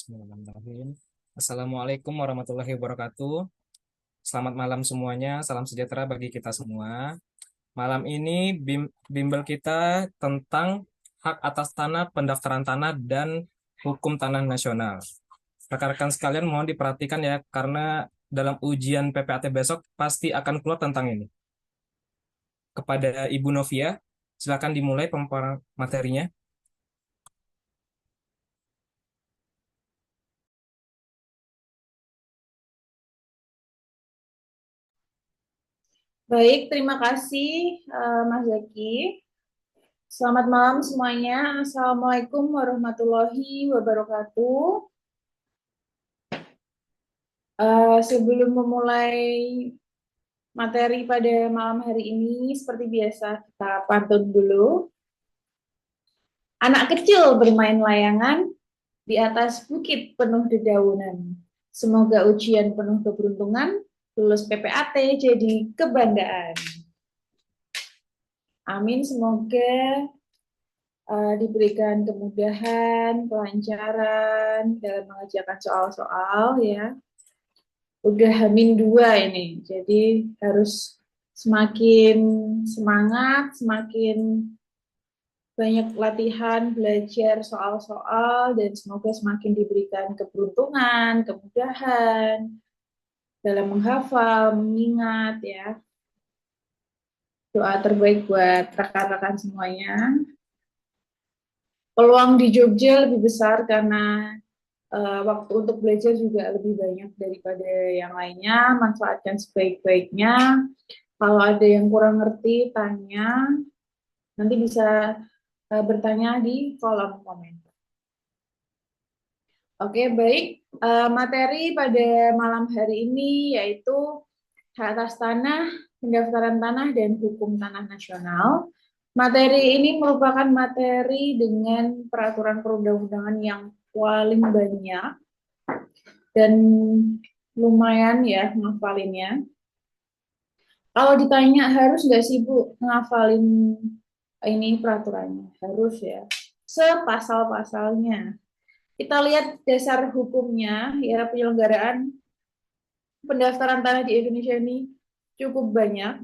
Bismillahirrahmanirrahim. Assalamualaikum warahmatullahi wabarakatuh. Selamat malam semuanya, salam sejahtera bagi kita semua. Malam ini bimbel kita tentang hak atas tanah, pendaftaran tanah, dan hukum tanah nasional. Rekan-rekan sekalian mohon diperhatikan ya, karena dalam ujian PPAT besok pasti akan keluar tentang ini. Kepada Ibu Novia, silakan dimulai pemaparan materinya. Baik, terima kasih Mas Zaki. Selamat malam semuanya. Assalamualaikum warahmatullahi wabarakatuh. Sebelum memulai materi pada malam hari ini, seperti biasa kita pantun dulu. Anak kecil bermain layangan di atas bukit penuh dedaunan. Semoga ujian penuh keberuntungan, lulus PPAT jadi kebanggaan. Amin, semoga diberikan kemudahan, kelancaran dalam mengerjakan soal-soal ya. Udah Hamin 2 ini, jadi harus semakin semangat, semakin banyak latihan, belajar soal-soal, dan semoga semakin diberikan keberuntungan, kemudahan dalam menghafal, mengingat ya. Doa terbaik buat rekan-rekan semuanya. Peluang di Jogja lebih besar karena waktu untuk belajar juga lebih banyak daripada yang lainnya. Manfaatkan sebaik-baiknya. Kalau ada yang kurang ngerti, tanya. Nanti bisa bertanya di kolom komentar. Oke, baik. Materi pada malam hari ini yaitu hak atas tanah, pendaftaran tanah, dan hukum tanah nasional. Materi ini merupakan materi dengan peraturan perundang-undangan yang paling banyak dan lumayan ya ngafalinnya. Kalau ditanya harus nggak sih Bu ngafalin ini peraturannya? Harus ya. Sepasal-pasalnya. Kita lihat dasar hukumnya ya, penyelenggaraan pendaftaran tanah di Indonesia ini cukup banyak.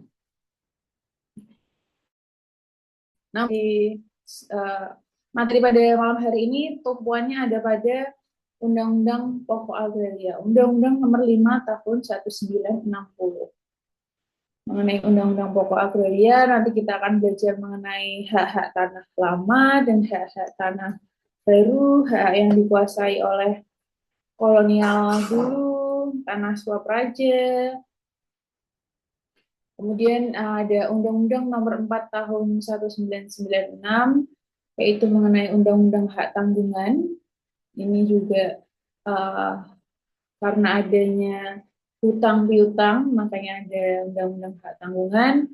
Nah, di materi pada malam hari ini tumpuannya ada pada Undang-Undang Pokok Agraria, Undang-Undang Nomor 5 Tahun 1960. Mengenai Undang-Undang Pokok Agraria, nanti kita akan belajar mengenai hak-hak tanah lama dan hak-hak tanah baru, hak yang dikuasai oleh kolonial dulu, tanah swapraja. Kemudian ada Undang-Undang Nomor 4 Tahun 1996, yaitu mengenai Undang-Undang Hak Tanggungan. Ini juga uh, karena adanya hutang piutang, makanya ada Undang-Undang Hak Tanggungan.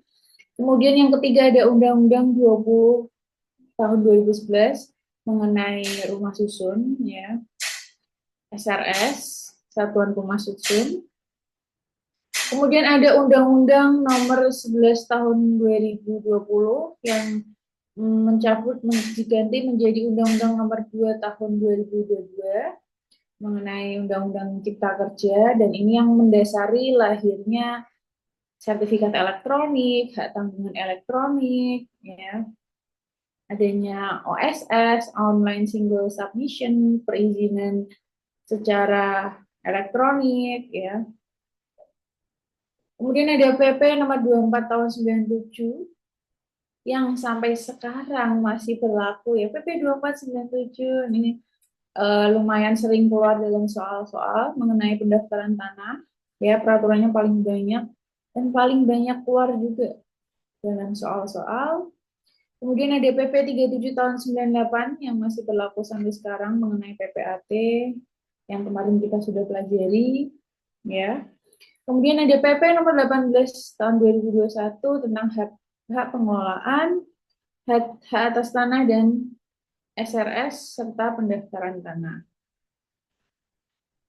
Kemudian yang ketiga ada Undang-Undang 20 tahun 2011 mengenai rumah susun, ya, SRS, Satuan Rumah Susun. Kemudian ada Undang-Undang Nomor 11 tahun 2020 yang mencabut diganti menjadi Undang-Undang Nomor 2 tahun 2022 mengenai Undang-Undang Cipta Kerja, dan ini yang mendasari lahirnya sertifikat elektronik, hak tanggungan elektronik, ya, adanya OSS, online single submission, perizinan secara elektronik, ya. Kemudian ada PP nomor 24 tahun 97 yang sampai sekarang masih berlaku ya. PP 2497 ini lumayan sering keluar dalam soal-soal mengenai pendaftaran tanah. Ya, peraturannya paling banyak dan paling banyak keluar juga dalam soal-soal. Kemudian ada PP 37 tahun 98 yang masih berlaku sampai sekarang mengenai PPAT yang kemarin kita sudah pelajari, ya. Kemudian ada PP nomor 18 tahun 2021 tentang hak pengelolaan, hak atas tanah dan SRS serta pendaftaran tanah.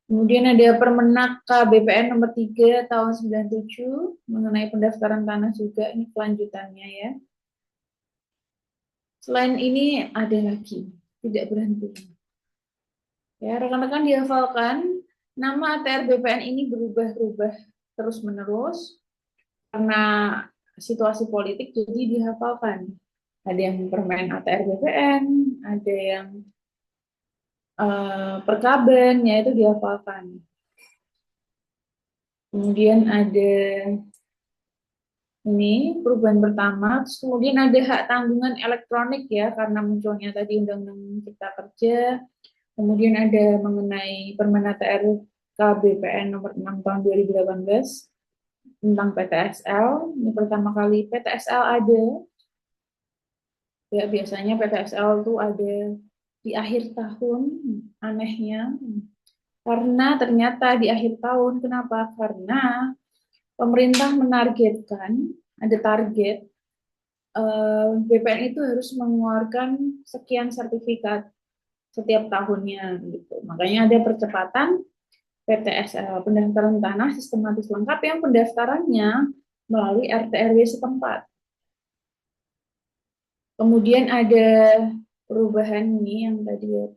Kemudian ada Permenak KBPN nomor 3 tahun 97 mengenai pendaftaran tanah juga, ini kelanjutannya ya. Selain ini ada lagi, tidak berhenti. Ya, rekan-rekan dihafalkan, nama ATR BPN ini berubah-ubah terus-menerus karena situasi politik, jadi dihafalkan. Ada yang permen ATR BPN, ada yang perkaben, ya itu dihafalkan. Kemudian ada ini perubahan pertama, terus kemudian ada hak tanggungan elektronik ya, karena munculnya tadi Undang-Undang Cipta Kerja. Kemudian ada mengenai Permen ATR KBPN nomor 6 tahun 2018 tentang PTSL. Ini pertama kali PTSL ada, ya biasanya PTSL itu ada di akhir tahun, anehnya. Karena ternyata di akhir tahun, kenapa? Karena pemerintah menargetkan, ada target, BPN itu harus mengeluarkan sekian sertifikat setiap tahunnya gitu. Makanya ada percepatan PTSL, pendaftaran tanah sistematis lengkap yang pendaftarannya melalui RT RW setempat. Kemudian ada perubahan ini yang tadi ya.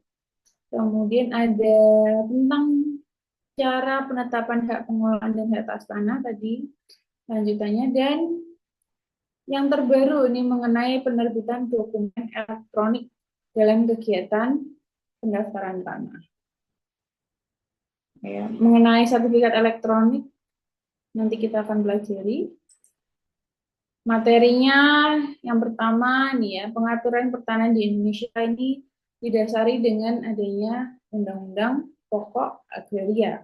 Kemudian ada tentang cara penetapan hak pengelolaan dan hak atas tanah tadi lanjutannya, dan yang terbaru ini mengenai penerbitan dokumen elektronik dalam kegiatan pendaftaran tanah. Ya, mengenai sertifikat elektronik nanti kita akan pelajari. Materinya yang pertama nih ya, pengaturan pertanahan di Indonesia ini didasari dengan adanya Undang-Undang Pokok Agraria,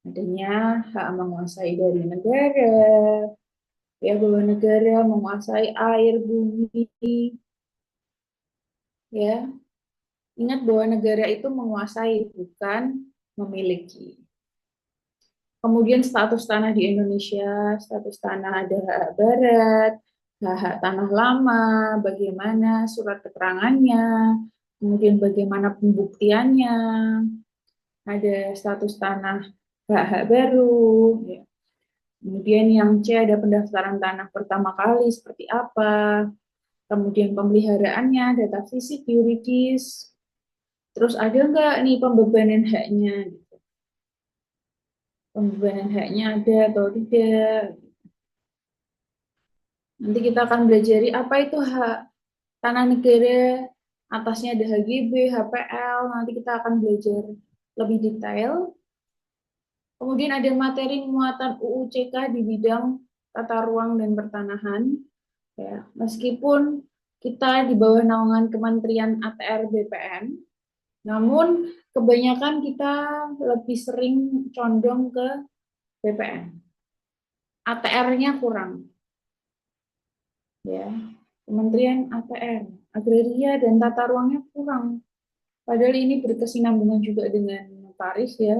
adanya hak menguasai dari negara, ya bahwa negara menguasai air, bumi, ya. Ingat bahwa negara itu menguasai, bukan memiliki. Kemudian status tanah di Indonesia, status tanah ada hak barat, hak tanah lama, bagaimana surat keterangannya, kemudian bagaimana pembuktiannya, ada status tanah hak baru, ya. Kemudian yang C ada pendaftaran tanah pertama kali seperti apa, kemudian pemeliharaannya, data fisik, yuridis, terus ada nggak nih pembebanan haknya, pembebanan haknya ada atau tidak. Nanti kita akan belajar apa itu hak tanah negara, atasnya ada HGB, HPL, nanti kita akan belajar lebih detail. Kemudian ada materi muatan UU CK di bidang tata ruang dan pertanahan. Ya, meskipun kita di bawah naungan Kementerian ATR BPN, namun kebanyakan kita lebih sering condong ke BPN. ATR-nya kurang, ya. Kementerian ATR, Agraria dan Tata Ruangnya kurang. Padahal ini berkesinambungan juga dengan notaris ya.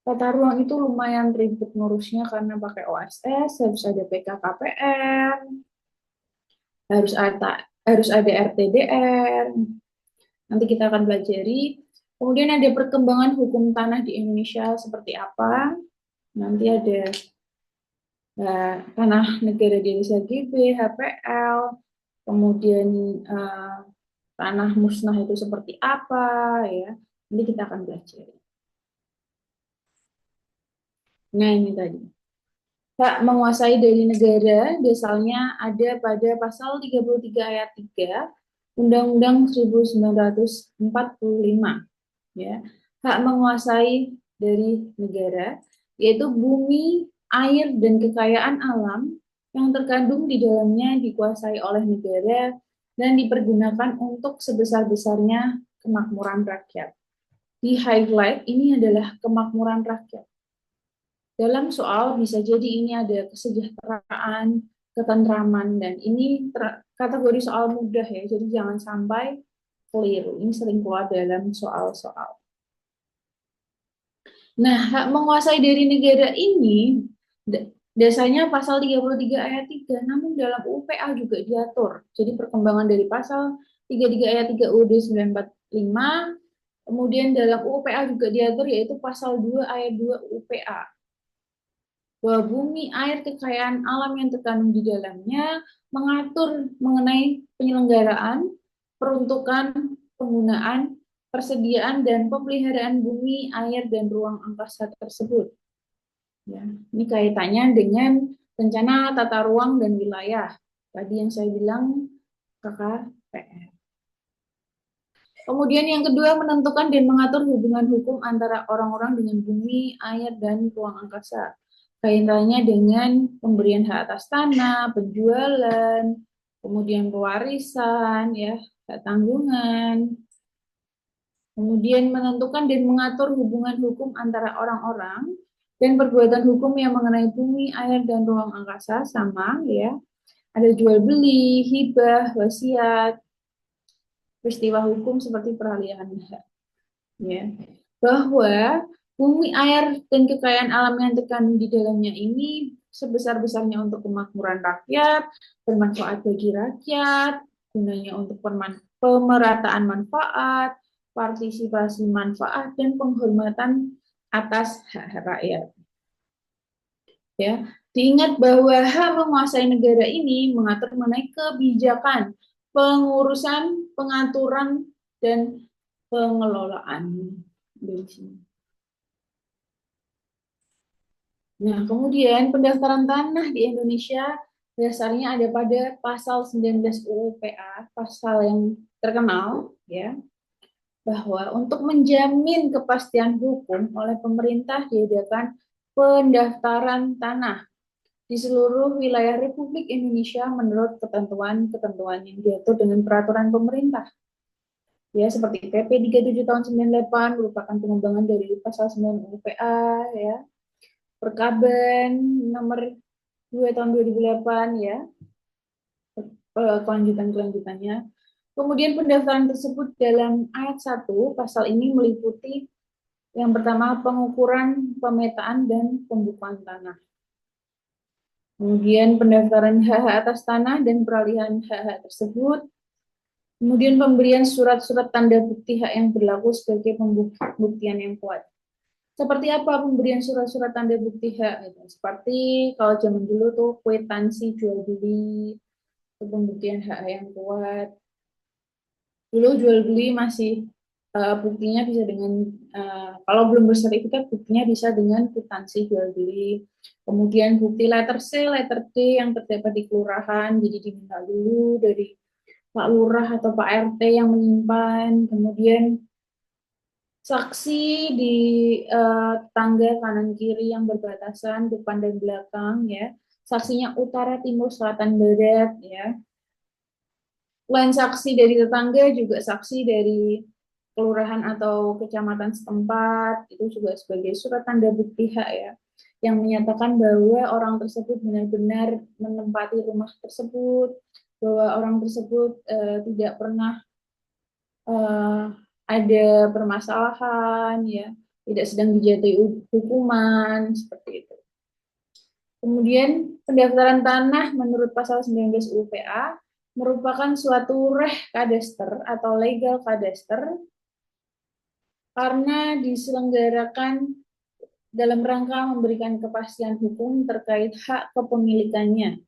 Tata ruang itu lumayan ribet ngurusnya karena pakai OSS, harus ada PKKPR, harus ada RTDR. Nanti kita akan pelajari. Kemudian ada perkembangan hukum tanah di Indonesia seperti apa. Nanti ada tanah negara di Indonesia GB, HPL, kemudian uh, tanah musnah itu seperti apa ya. Nanti kita akan belajar. Nah, ini tadi. Hak menguasai dari negara misalnya ada pada pasal 33 ayat 3 Undang-Undang 1945 ya. Hak menguasai dari negara yaitu bumi, air dan kekayaan alam yang terkandung di dalamnya dikuasai oleh negara dan dipergunakan untuk sebesar-besarnya kemakmuran rakyat. Di highlight ini adalah kemakmuran rakyat. Dalam soal bisa jadi ini ada kesejahteraan, ketentraman, dan ini kategori soal mudah ya, jadi jangan sampai keliru. Ini sering keluar dalam soal-soal. Nah, hak menguasai dari negara ini dasarnya pasal 33 ayat 3, namun dalam UPA juga diatur. Jadi perkembangan dari pasal 33 ayat 3 UUD 945, kemudian dalam UPA juga diatur yaitu pasal 2 ayat 2 UPA. Bahwa bumi, air, kekayaan alam yang terkandung di dalamnya mengatur mengenai penyelenggaraan, peruntukan, penggunaan, persediaan dan pemeliharaan bumi, air, dan ruang angkasa tersebut. Ya, ini kaitannya dengan rencana tata ruang dan wilayah. Tadi yang saya bilang KKPR. Kemudian yang kedua, menentukan dan mengatur hubungan hukum antara orang-orang dengan bumi, air, dan ruang angkasa. Kaitannya dengan pemberian hak atas tanah, penjualan, kemudian pewarisan, ya, hak tanggungan. Kemudian menentukan dan mengatur hubungan hukum antara orang-orang dan perbuatan hukum yang mengenai bumi, air, dan ruang angkasa sama, ya. Ada jual beli, hibah, wasiat, peristiwa hukum seperti peralihan hak, ya. Bahwa bumi, air, dan kekayaan alam yang terkandung di dalamnya ini sebesar-besarnya untuk kemakmuran rakyat, bermanfaat bagi rakyat, gunanya untuk pemerataan manfaat, partisipasi manfaat, dan penghormatan atas hak rakyat. Ya, diingat bahwa hak menguasai negara ini mengatur mengenai kebijakan, pengurusan, pengaturan, dan pengelolaan. Nah, kemudian pendaftaran tanah di Indonesia dasarnya ada pada pasal 19 UU PA, pasal yang terkenal, ya, bahwa untuk menjamin kepastian hukum oleh pemerintah diadakan pendaftaran tanah di seluruh wilayah Republik Indonesia menurut ketentuan-ketentuan yang diatur dengan peraturan pemerintah. Ya, seperti PP 37 tahun 98 merupakan pengembangan dari pasal 9 UU PA, ya. Perkaben nomor 2 tahun 2008, ya, kelanjutan-kelanjutannya. Kemudian pendaftaran tersebut dalam ayat 1 pasal ini meliputi yang pertama pengukuran, pemetaan, dan pembukaan tanah. Kemudian pendaftaran hak-hak atas tanah dan peralihan hak-hak tersebut. Kemudian pemberian surat-surat tanda bukti hak yang berlaku sebagai pembuktian yang kuat. Seperti apa pemberian surat-surat tanda bukti hak? Seperti kalau zaman dulu tuh kwitansi jual beli, pembuktian hak yang kuat. Dulu jual beli masih buktinya bisa dengan kalau belum bersertifikat buktinya bisa dengan kwitansi jual beli. Kemudian bukti letter C, letter D yang terdapat di kelurahan, jadi diminta dulu dari Pak Lurah atau Pak RT yang menyimpan. Kemudian saksi di tangga kanan kiri yang berbatasan depan dan belakang, ya. Saksinya utara, timur, selatan, barat, ya. Selain saksi dari tetangga, juga saksi dari kelurahan atau kecamatan setempat, itu juga sebagai surat tanda bukti hak, ya, yang menyatakan bahwa orang tersebut benar-benar menempati rumah tersebut, bahwa orang tersebut tidak pernah ada permasalahan, ya, tidak sedang dijatuhi hukuman, seperti itu. Kemudian pendaftaran tanah menurut pasal 19 UPA merupakan suatu reh kadastre atau legal kadastre karena diselenggarakan dalam rangka memberikan kepastian hukum terkait hak kepemilikannya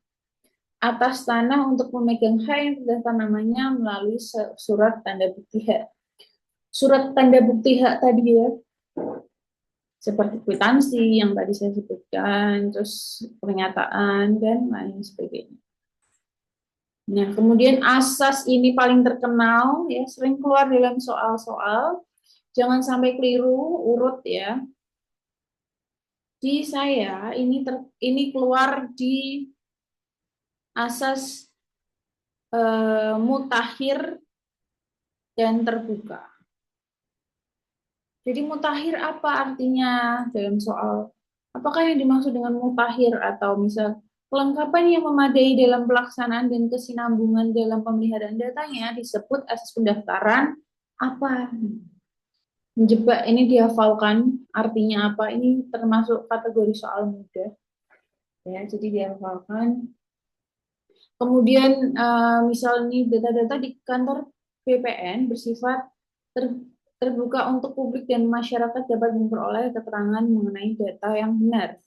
atas tanah untuk memegang hak yang terdaftar namanya melalui surat tanda bukti hak. Surat tanda bukti hak tadi, ya, seperti kwitansi yang tadi saya sebutkan, terus pernyataan, dan lain sebagainya. Nah, kemudian asas ini paling terkenal, ya, sering keluar dalam soal-soal. Jangan sampai keliru urut, ya. Di saya ini keluar di asas mutakhir dan terbuka. Jadi mutakhir apa artinya dalam soal? Apakah yang dimaksud dengan mutakhir atau misal kelengkapan yang memadai dalam pelaksanaan dan kesinambungan dalam pemeliharaan datanya disebut asas pendaftaran apa? Menjebak ini dihafalkan artinya apa? Ini termasuk kategori soal mudah, ya. Jadi dihafalkan. Kemudian misal nih data-data di kantor BPN bersifat terbuka untuk publik dan masyarakat dapat memperoleh keterangan mengenai data yang benar.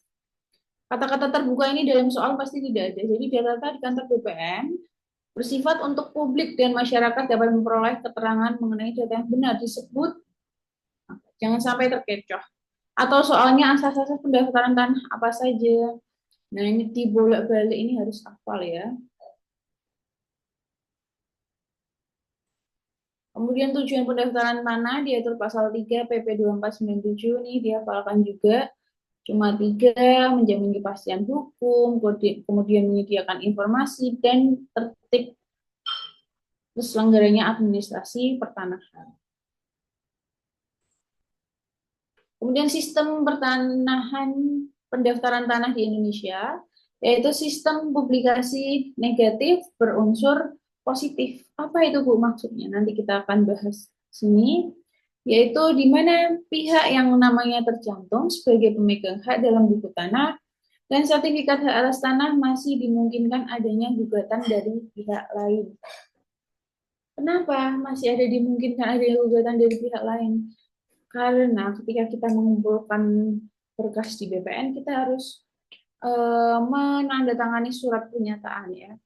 Kata-kata terbuka ini dalam soal pasti tidak ada. Jadi data di kantor BPN Bersifat untuk publik dan masyarakat dapat memperoleh keterangan mengenai data yang benar disebut, jangan sampai terkecoh. Atau soalnya asas-asas pendaftaran tanah apa saja. Nah, ini dibolak-balik, ini harus hafal ya. Kemudian tujuan pendaftaran tanah diatur pasal 3 PP 2497, nih dihafalkan juga. Cuma 3, menjamin kepastian hukum, kemudian menyediakan informasi dan tertib terselenggaranya administrasi pertanahan. Kemudian sistem pertanahan pendaftaran tanah di Indonesia, yaitu sistem publikasi negatif berunsur positif. Apa itu Bu maksudnya? Nanti kita akan bahas sini, yaitu di mana pihak yang namanya tercantum sebagai pemegang hak dalam buku tanah dan sertifikat hak atas tanah masih dimungkinkan adanya gugatan dari pihak lain. Kenapa masih ada dimungkinkan adanya gugatan dari pihak lain? Karena ketika kita mengumpulkan berkas di BPN, kita harus menandatangani surat pernyataan ya.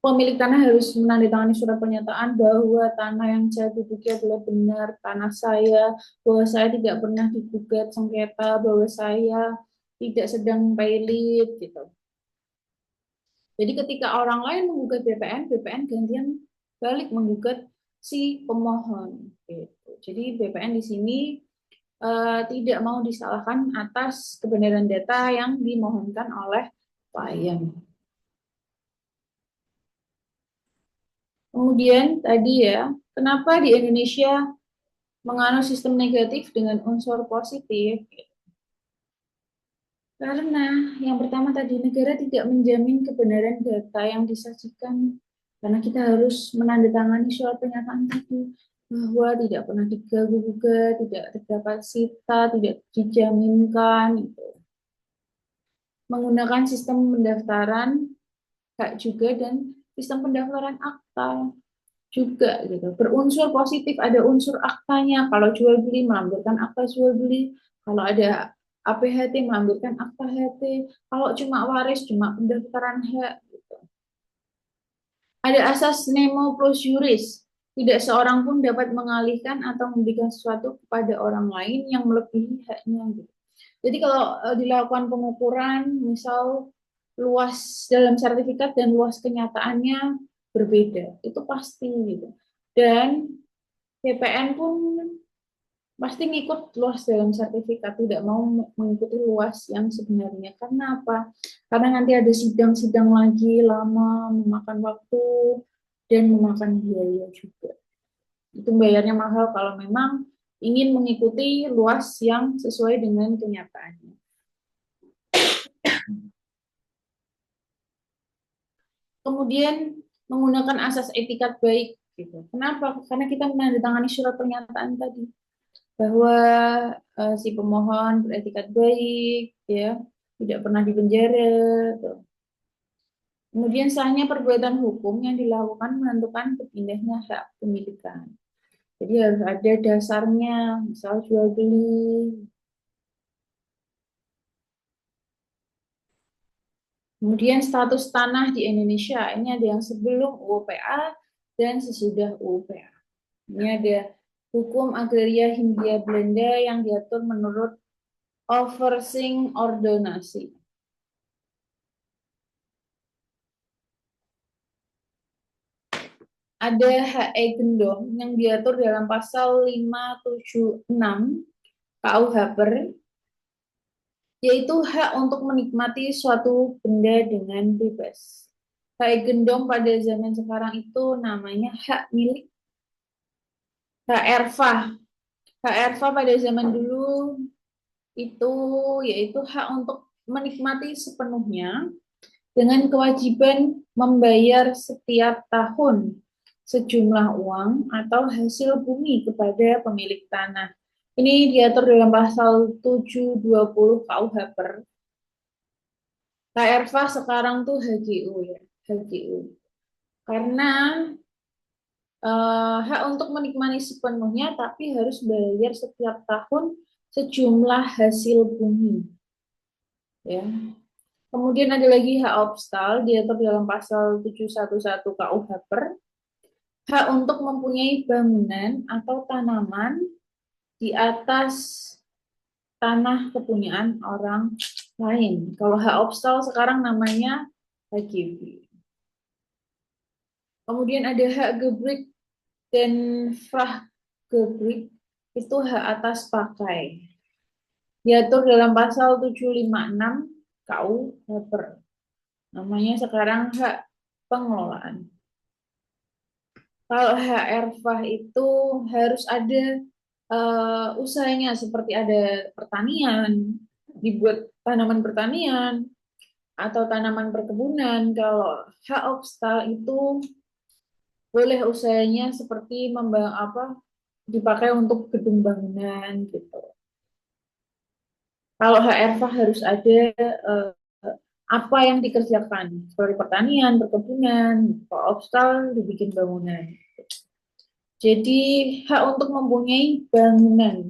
Pemilik tanah harus menandatangani surat pernyataan bahwa tanah yang saya duduki adalah benar tanah saya, bahwa saya tidak pernah digugat sengketa, bahwa saya tidak sedang pailit gitu. Jadi ketika orang lain menggugat BPN, BPN gantian balik menggugat si pemohon gitu. Jadi BPN di sini tidak mau disalahkan atas kebenaran data yang dimohonkan oleh klien. Kemudian tadi ya, kenapa di Indonesia menganut sistem negatif dengan unsur positif? Karena yang pertama tadi negara tidak menjamin kebenaran data yang disajikan, karena kita harus menandatangani surat pernyataan tadi bahwa tidak pernah diganggu-gugat, tidak terdapat sita, tidak dijaminkan. Gitu. Menggunakan sistem pendaftaran hak juga dan sistem pendaftaran akta juga gitu. Berunsur positif, ada unsur aktanya. Kalau jual beli melampirkan akta jual beli, kalau ada APHT melampirkan akta HT, kalau cuma waris cuma pendaftaran hak gitu. Ada asas nemo plus juris. Tidak seorang pun dapat mengalihkan atau memberikan sesuatu kepada orang lain yang melebihi haknya gitu. Jadi kalau dilakukan pengukuran, misal luas dalam sertifikat dan luas kenyataannya berbeda, itu pasti gitu. Dan BPN pun pasti ngikut luas dalam sertifikat, tidak mau mengikuti luas yang sebenarnya. Karena apa? Karena nanti ada sidang-sidang lagi lama, memakan waktu dan memakan biaya juga. Itu bayarnya mahal kalau memang ingin mengikuti luas yang sesuai dengan kenyataannya. Kemudian menggunakan asas etikat baik gitu. Kenapa? Karena kita menandatangani surat pernyataan tadi bahwa si pemohon beretikat baik, ya, tidak pernah dipenjara. Gitu. Kemudian sahnya perbuatan hukum yang dilakukan menentukan berpindahnya hak pemilikan. Jadi harus ada dasarnya, misal jual beli. Kemudian status tanah di Indonesia, ini ada yang sebelum UUPA dan sesudah UUPA. Ini ada hukum agraria Hindia Belanda yang diatur menurut Oversing Ordonansi. Ada hak gendong yang diatur dalam pasal 576 KUH Per, yaitu hak untuk menikmati suatu benda dengan bebas. Hak gendong pada zaman sekarang itu namanya hak milik. Hak erfah. Hak erfah pada zaman dulu itu yaitu hak untuk menikmati sepenuhnya dengan kewajiban membayar setiap tahun sejumlah uang atau hasil bumi kepada pemilik tanah. Ini diatur dalam pasal 720 KUH Per. KRFA sekarang tuh HGU ya, HGU. Karena hak untuk menikmati sepenuhnya tapi harus bayar setiap tahun sejumlah hasil bumi. Ya. Kemudian ada lagi hak obstal, diatur dalam pasal 711 KUH per hak untuk mempunyai bangunan atau tanaman di atas tanah kepunyaan orang lain. Kalau hak obstal sekarang namanya HGB. Kemudian ada hak gebrik dan vrachtgebrik, itu hak atas pakai. Diatur dalam pasal 756 KUH per. Namanya sekarang hak pengelolaan. Kalau HRFA itu harus ada usahanya, seperti ada pertanian, dibuat tanaman pertanian atau tanaman perkebunan. Kalau hak obstal itu boleh usahanya seperti dipakai untuk gedung bangunan gitu. Kalau HRFA harus ada uh, apa yang dikerjakan, seperti pertanian, perkebunan. Kalau obstal dibikin bangunan. Jadi hak untuk mempunyai bangunan.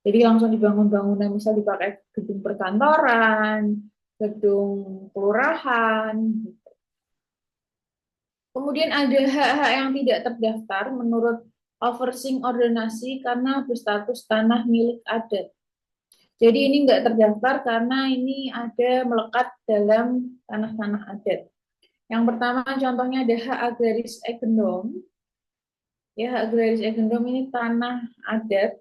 Jadi langsung dibangun bangunan, misal dipakai gedung perkantoran, gedung kelurahan. Kemudian ada hak-hak yang tidak terdaftar menurut overseeing ordonasi karena berstatus tanah milik adat. Jadi ini nggak terdaftar karena ini ada melekat dalam tanah-tanah adat. Yang pertama contohnya ada hak agraris egendom. Ya, hak agraris egendom ini tanah adat.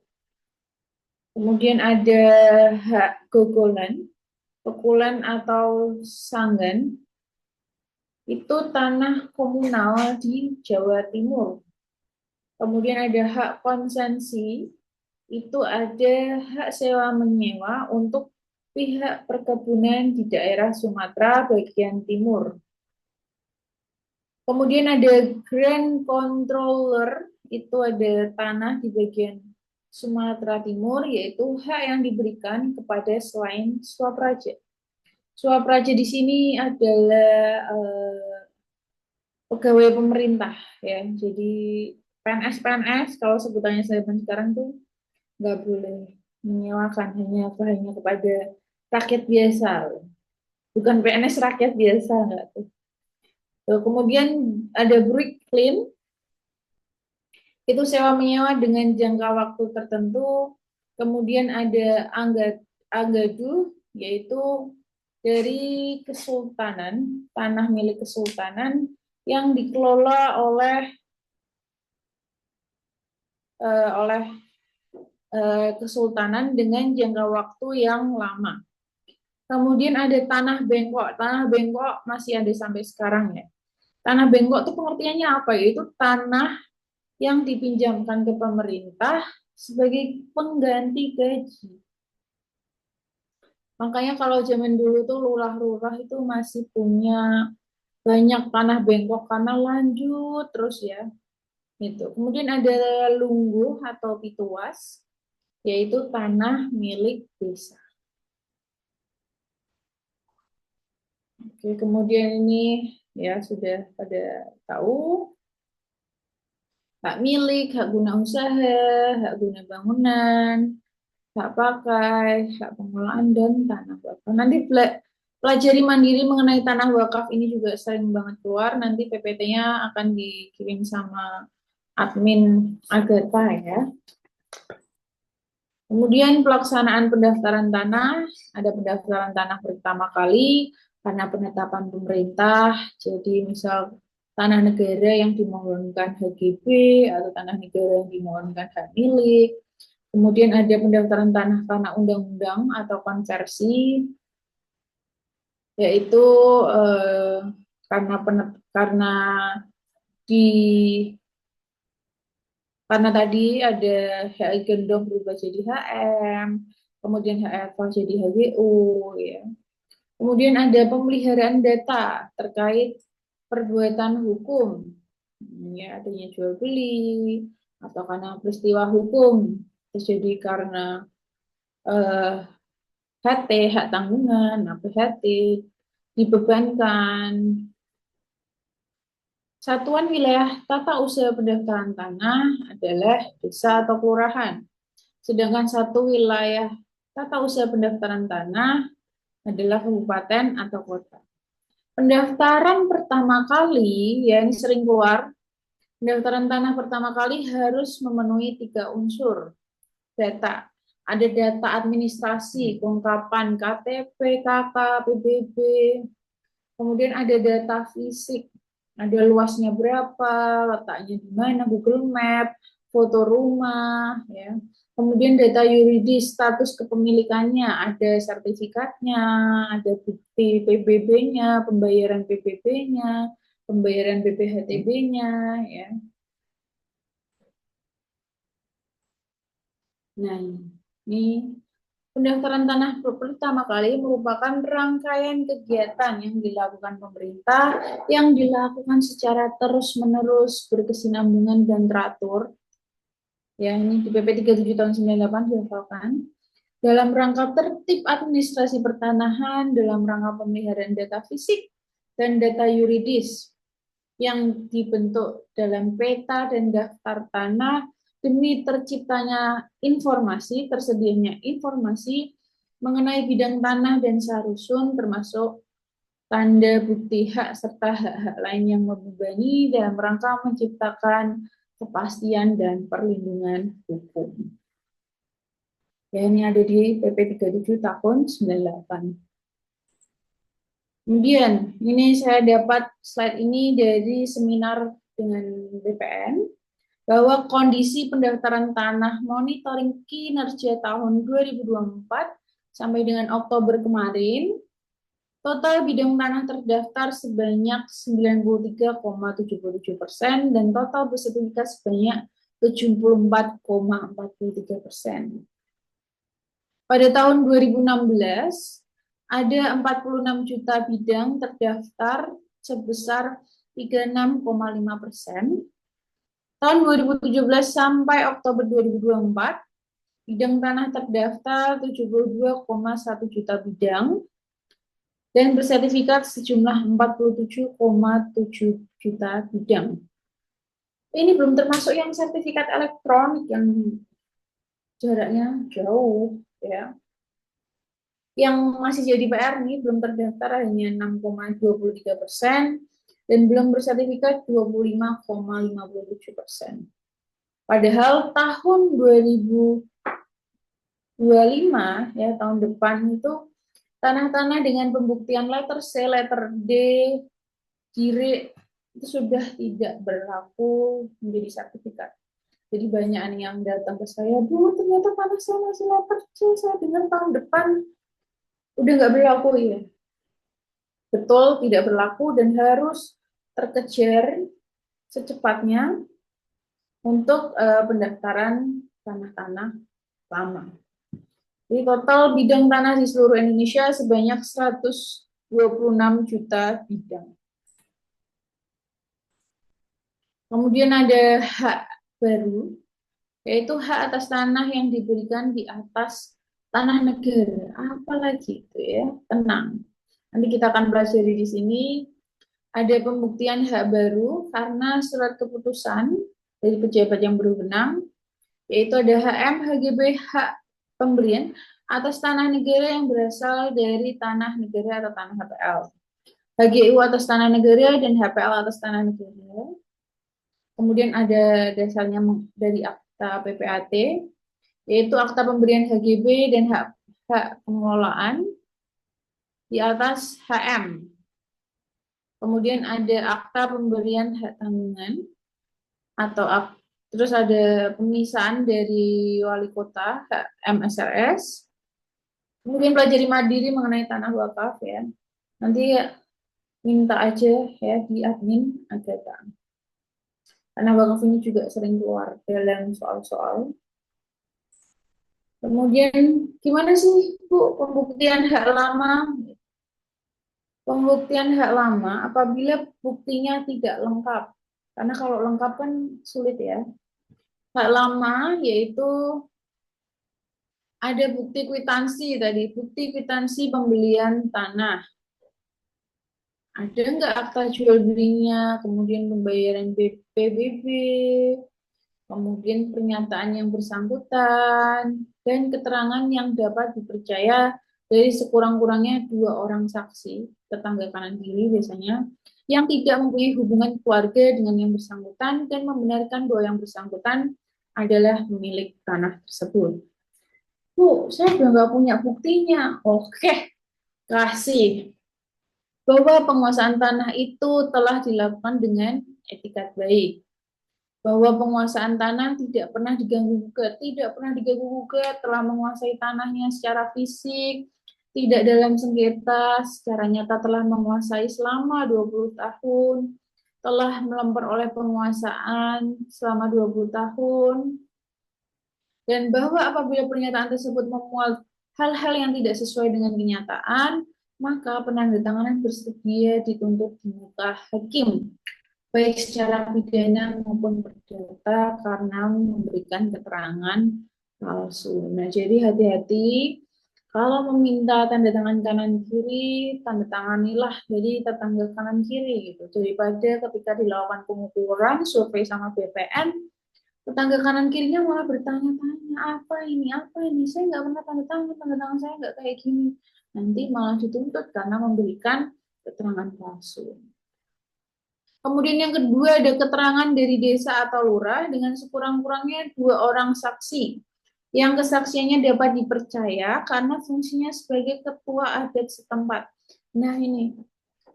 Kemudian ada hak gogolan, pekulan atau sanggan, itu tanah komunal di Jawa Timur. Kemudian ada hak konsensi, itu ada hak sewa menyewa untuk pihak perkebunan di daerah Sumatera bagian timur. Kemudian ada Grand Controller, itu ada tanah di bagian Sumatera Timur, yaitu hak yang diberikan kepada selain swapraja. Swapraja di sini adalah pegawai pemerintah ya. Jadi PNS kalau sebutannya zaman sekarang tuh nggak boleh menyewakan, hanya kepada rakyat biasa, bukan PNS rakyat biasa nggak tuh. Kemudian ada brick clean, itu sewa menyewa dengan jangka waktu tertentu. Kemudian ada anggadu, yaitu dari kesultanan, tanah milik kesultanan yang dikelola oleh kesultanan dengan jangka waktu yang lama. Kemudian ada tanah bengkok. Tanah bengkok masih ada sampai sekarang ya. Tanah bengkok itu pengertiannya apa? Yaitu tanah yang dipinjamkan ke pemerintah sebagai pengganti gaji. Makanya kalau zaman dulu tuh lurah-lurah itu masih punya banyak tanah bengkok karena lanjut terus ya. Gitu. Kemudian ada lungguh atau pituas, yaitu tanah milik desa. Oke, kemudian ini ya sudah pada tahu hak milik, hak guna usaha, hak guna bangunan, hak pakai, hak pengelolaan, dan tanah wakaf. Nanti pelajari mandiri mengenai tanah wakaf ini juga sering banget keluar. Nanti PPT-nya akan dikirim sama admin Agatha ya. Kemudian pelaksanaan pendaftaran tanah, ada pendaftaran tanah pertama kali karena penetapan pemerintah. Jadi misal tanah negara yang dimohonkan HGB atau tanah negara yang dimohonkan hak milik. Kemudian ada pendaftaran tanah karena undang-undang atau konversi, yaitu karena di karena tadi ada HI gendong berubah jadi HM, kemudian HFA jadi HGU, ya. Kemudian ada pemeliharaan data terkait perbuatan hukum, ya, adanya jual beli atau karena peristiwa hukum terjadi karena HT, hak tanggungan, APHT, dibebankan. Satuan wilayah tata usaha pendaftaran tanah adalah desa atau kelurahan. Sedangkan satu wilayah tata usaha pendaftaran tanah adalah kabupaten atau kota. Pendaftaran pertama kali, ya ini sering keluar, pendaftaran tanah pertama kali harus memenuhi 3 unsur data. Ada data administrasi, kelengkapan KTP, KK, PBB, kemudian ada data fisik, ada luasnya berapa, letaknya di mana, Google Map, foto rumah, ya. Kemudian data yuridis, status kepemilikannya, ada sertifikatnya, ada bukti PBB-nya, pembayaran PBB-nya, pembayaran BPHTB-nya, ya. Nah, ini pendaftaran tanah pertama kali merupakan rangkaian kegiatan yang dilakukan pemerintah, yang dilakukan secara terus-menerus, berkesinambungan dan teratur. Ya, ini di PP 37 tahun 98 dihafalkan. Dalam rangka tertib administrasi pertanahan, dalam rangka pemeliharaan data fisik dan data yuridis yang dibentuk dalam peta dan daftar tanah demi terciptanya informasi, tersedianya informasi mengenai bidang tanah dan sarusun termasuk tanda bukti hak serta hak-hak lain yang membebani dalam rangka menciptakan kepastian dan perlindungan hukum. Ya, ini ada di PP 37 tahun 98. Kemudian, ini saya dapat slide ini dari seminar dengan BPN, bahwa kondisi pendaftaran tanah monitoring kinerja tahun 2024 sampai dengan Oktober kemarin, total bidang tanah terdaftar sebanyak 93,77% dan total bersertifikat sebanyak 74,43%. Pada tahun 2016, ada 46 juta bidang terdaftar sebesar 36,5%. Tahun 2017 sampai Oktober 2024, bidang tanah terdaftar 72,1 juta bidang dan bersertifikat sejumlah 47,7 juta bidang. Ini belum termasuk yang sertifikat elektronik yang jaraknya jauh, ya. Yang masih jadi PR nih, belum terdaftar hanya 6,23% dan belum bersertifikat 25,57%. Padahal tahun 2025, ya tahun depan itu tanah-tanah dengan pembuktian letter C, letter D, kiri itu sudah tidak berlaku menjadi sertifikat. Jadi banyak yang datang ke saya, Bu, ternyata tanah saya masih letter C, saya dengar tahun depan udah nggak berlaku ya. Betul, tidak berlaku dan harus terkejar secepatnya untuk pendaftaran tanah-tanah lama. Jadi total bidang tanah di seluruh Indonesia sebanyak 126 juta bidang. Kemudian ada hak baru, yaitu hak atas tanah yang diberikan di atas tanah negara. Apalagi itu ya, tenang. Nanti kita akan pelajari di sini. Ada pembuktian hak baru karena surat keputusan dari pejabat yang berwenang, yaitu ada HM, HGB, hak pemberian atas tanah negara yang berasal dari tanah negara atau tanah HPL. HGU atas tanah negara dan HPL atas tanah negara. Kemudian ada dasarnya dari akta PPAT, yaitu akta pemberian HGB dan hak pengelolaan di atas HM. Kemudian ada akta pemberian hak tanggungan atau terus ada pemisahan dari wali kota MSRS. Kemudian pelajari mandiri mengenai tanah wakaf ya. Nanti minta aja ya di admin agata. Tanah wakaf ini juga sering keluar dalam soal-soal. Kemudian gimana sih Bu pembuktian hak lama? Pembuktian hak lama apabila buktinya tidak lengkap. Karena kalau lengkap kan sulit ya. Hak lama yaitu ada bukti kwitansi tadi, bukti kwitansi pembelian tanah. Ada nggak akta jual belinya, kemudian pembayaran PBB, kemudian pernyataan yang bersangkutan, dan keterangan yang dapat dipercaya dari sekurang-kurangnya 2 orang saksi, tetangga kanan kiri biasanya, yang tidak mempunyai hubungan keluarga dengan yang bersangkutan dan membenarkan bahwa yang bersangkutan adalah pemilik tanah tersebut. Bu, saya udah nggak punya buktinya. Oke, kasih. Bahwa penguasaan tanah itu telah dilakukan dengan etikat baik. Bahwa penguasaan tanah tidak pernah diganggu-gugat, tidak pernah diganggu-gugat, telah menguasai tanahnya secara fisik, tidak dalam sengketa, secara nyata telah menguasai selama 20 tahun, telah memperoleh penguasaan selama 20 tahun, dan bahwa apabila pernyataan tersebut memuat hal-hal yang tidak sesuai dengan kenyataan, maka penandatanganan bersedia dituntut di muka hakim, baik secara pidana maupun perdata karena memberikan keterangan palsu. Nah, jadi hati-hati kalau meminta tanda tangan kanan kiri, tanda tanganilah jadi tetangga kanan kiri gitu. Daripada ketika dilakukan pengukuran survei sama BPN, tetangga kanan kirinya malah bertanya-tanya, apa ini, saya nggak pernah tanda tangan saya nggak kayak gini. Nanti malah dituntut karena memberikan keterangan palsu. Kemudian yang kedua ada keterangan dari desa atau lurah dengan sekurang-kurangnya 2 orang saksi yang kesaksiannya dapat dipercaya karena fungsinya sebagai ketua adat setempat. Nah ini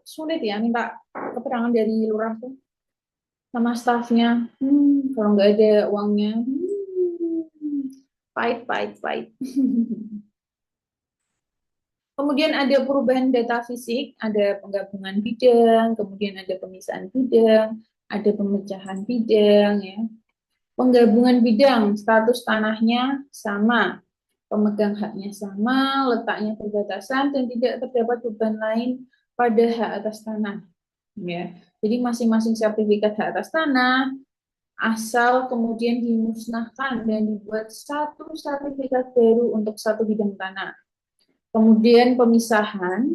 sulit ya minta keterangan dari lurah tuh sama stafnya. Kalau nggak ada uangnya, pahit, pahit, pahit. Kemudian ada perubahan data fisik, ada penggabungan bidang, kemudian ada pemisahan bidang, ada pemecahan bidang, ya. Penggabungan bidang, status tanahnya sama, pemegang haknya sama, letaknya perbatasan, dan tidak terdapat beban lain pada hak atas tanah. Ya. Jadi masing-masing sertifikat hak atas tanah, asal kemudian dimusnahkan dan dibuat satu sertifikat baru untuk satu bidang tanah. Kemudian pemisahan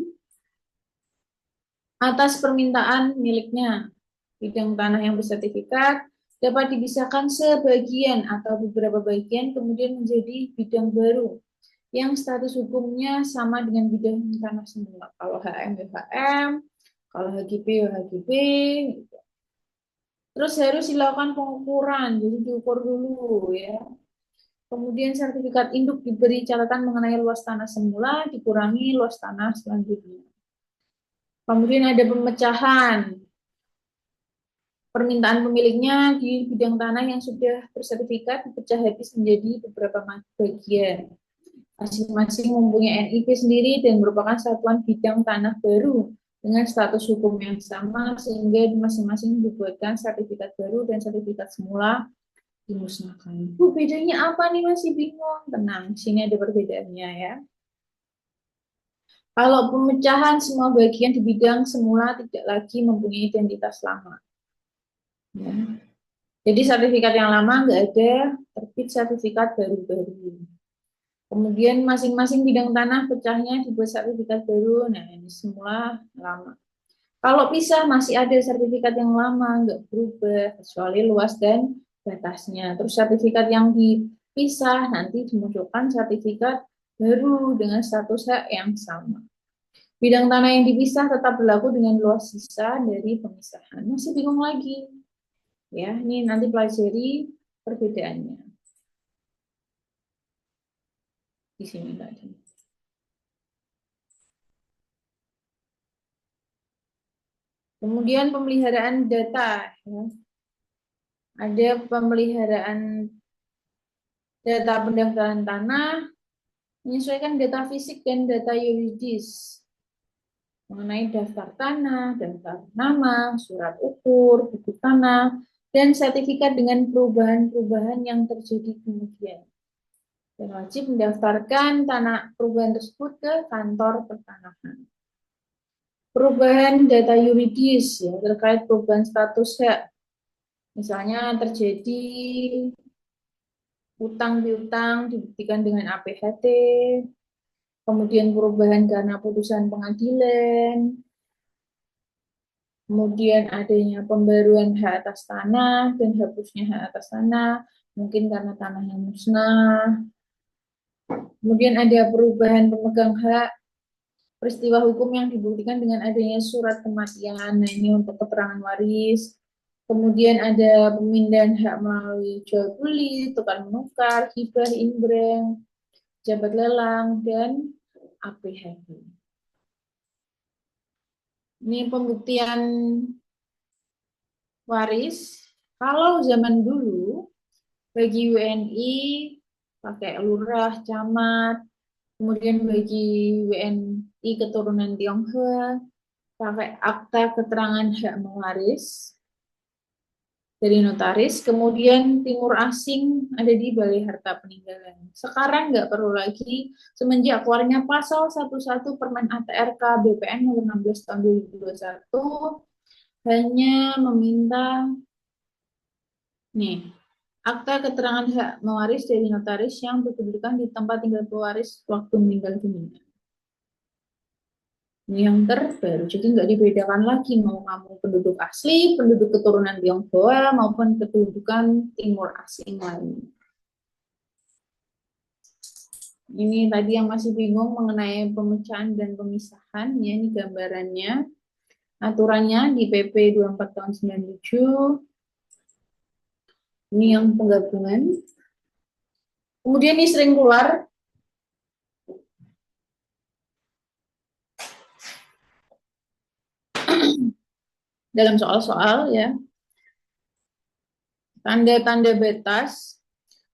atas permintaan miliknya. Bidang tanah yang bersertifikat dapat dipisahkan sebagian atau beberapa bagian kemudian menjadi bidang baru yang status hukumnya sama dengan bidang tanah semula. Kalau HM ya HM, kalau HGB ya HGB. Terus harus dilakukan pengukuran, jadi diukur dulu ya. Kemudian sertifikat induk diberi catatan mengenai luas tanah semula dikurangi luas tanah selanjutnya. Kemudian ada pemecahan. Permintaan pemiliknya di bidang tanah yang sudah bersertifikat dipecah habis menjadi beberapa bagian. Masing-masing mempunyai NIP sendiri dan merupakan satuan bidang tanah baru dengan status hukum yang sama sehingga masing-masing dibuatkan sertifikat baru dan sertifikat semula dimusnahkan. Bedanya apa nih, masih bingung? Tenang, sini ada perbedaannya ya. Kalau pemecahan semua bagian di bidang semula tidak lagi mempunyai identitas lama. Ya. Jadi sertifikat yang lama nggak ada, terbit sertifikat baru-baru. Kemudian masing-masing bidang tanah pecahnya dibuat sertifikat baru. Nah, ini semua lama. Kalau pisah masih ada sertifikat yang lama, nggak berubah, kecuali luas dan batasnya. Terus sertifikat yang dipisah nanti dimunculkan sertifikat baru dengan status hak yang sama. Bidang tanah yang dipisah tetap berlaku dengan luas sisa dari pemisahan. Masih bingung lagi? Ya, ini nanti pelajari perbedaannya di sini tadi. Kemudian pemeliharaan data, ya. Ada pemeliharaan data pendaftaran tanah, menyesuaikan data fisik dan data yuridis mengenai daftar tanah, daftar nama, surat ukur, buku tanah, dan sertifikat dengan perubahan-perubahan yang terjadi kemudian. Dan wajib mendaftarkan tanah perubahan tersebut ke kantor pertanahan. Perubahan data yuridis ya, terkait perubahan status hak. Misalnya terjadi utang piutang dibuktikan dengan APHT, kemudian perubahan karena putusan pengadilan, kemudian adanya pembaruan hak atas tanah dan hapusnya hak atas tanah, mungkin karena tanahnya musnah, Kemudian ada perubahan pemegang hak, peristiwa hukum yang dibuktikan dengan adanya surat kematian. Nah, ini untuk keterangan waris. Kemudian ada pemindahan hak melalui jual beli, tukar menukar, hibah, inbreng, jabat lelang, dan APHB. Ini pembuktian waris. Kalau zaman dulu, bagi WNI pakai lurah, camat, kemudian bagi WNI keturunan Tionghoa pakai akta keterangan hak mewaris dari notaris, kemudian timur asing ada di Balai Harta Peninggalan. Sekarang nggak perlu lagi, semenjak keluarnya pasal 11 Permen ATRK BPN nomor 16 tahun 2021, hanya meminta nih akta keterangan hak mewaris dari notaris yang berkedudukan di tempat tinggal pewaris waktu meninggal dunia. Ini yang terbaru, jadi nggak dibedakan lagi mau kamu penduduk asli, penduduk keturunan Tionghoa maupun kedudukan timur asing lain. Ini tadi yang masih bingung mengenai pemecahan dan pemisahan, ya ini gambarannya. Aturannya di PP 24 tahun 97. Ini yang penggabungan. Kemudian ini sering keluar dalam soal-soal ya. Tanda-tanda batas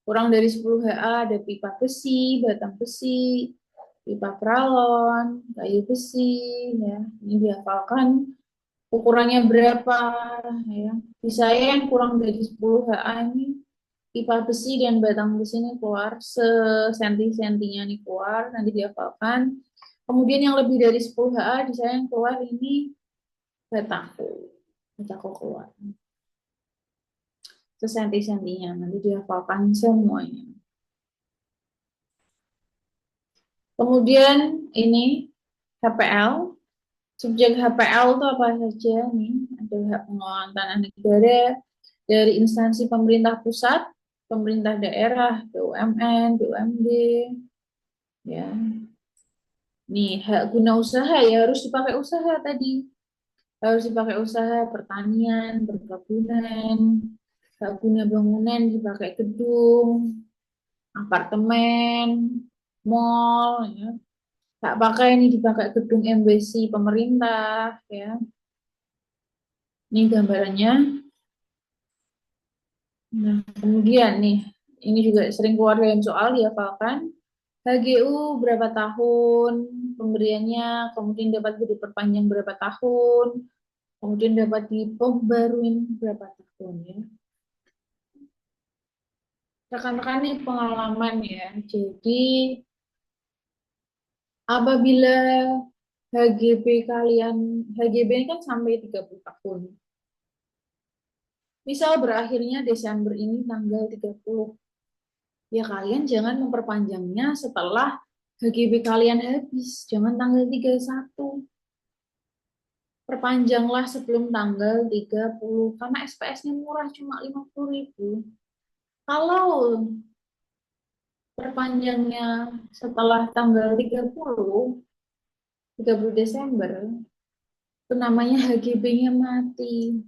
kurang dari 10 HA ada pipa besi, batang besi, pipa pralon, kayu besi, ya. Ini dihafalkan ukurannya berapa, ya. Di saya yang kurang dari 10 HA ini pipa besi dan batang besi ini keluar sesenti-sentinya nih keluar, nanti dihafalkan. Kemudian yang lebih dari 10 HA di saya yang keluar ini bataku, bataku keluar sesenti-sentinya, nanti dihafalkan semuanya. Kemudian ini HPL. Subjek HPL itu apa saja nih? Ada hak pengelolaan tanah negara dari instansi pemerintah pusat, pemerintah daerah, BUMN, BUMD, ya. Nih, hak guna usaha ya harus dipakai usaha tadi. Harus dipakai usaha pertanian, perkebunan, hak guna bangunan dipakai gedung, apartemen, mall, ya. Tak pakai ini dipakai gedung embasi pemerintah, ya. Ini gambarannya. Nah, kemudian nih, ini juga sering keluar dalam soal dihafalkan. HGU berapa tahun pemberiannya, kemudian dapat diperpanjang berapa tahun, kemudian dapat diperbarui berapa tahun ya. Rekan-rekan nih pengalaman ya. Jadi apabila HGB kalian, HGB ini kan sampai 30 tahun. Misal berakhirnya Desember ini tanggal 30. Ya kalian jangan memperpanjangnya setelah HGB kalian habis. Jangan tanggal 31. Perpanjanglah sebelum tanggal 30. Karena SPS-nya murah cuma 50.000. Kalau perpanjangnya setelah tanggal 30 Desember, itu namanya HGB-nya mati.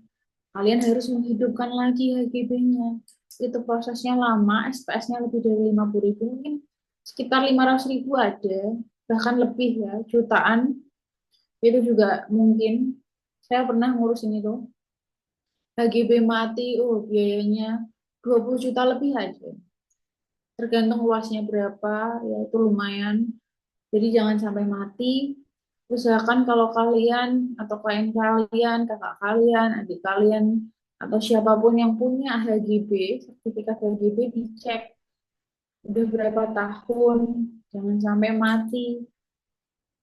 Kalian harus menghidupkan lagi HGB-nya. Itu prosesnya lama, SPS-nya lebih dari 50.000, mungkin sekitar 500.000 ada, bahkan lebih ya, jutaan. Itu juga mungkin. Saya pernah ngurus ini tuh. HGB mati, biayanya 20 juta lebih aja. Tergantung luasnya berapa, ya itu lumayan. Jadi jangan sampai mati. Usahakan kalau kalian atau klien kalian, kakak kalian, adik kalian, atau siapapun yang punya HGB, sertifikat HGB dicek udah berapa tahun, jangan sampai mati.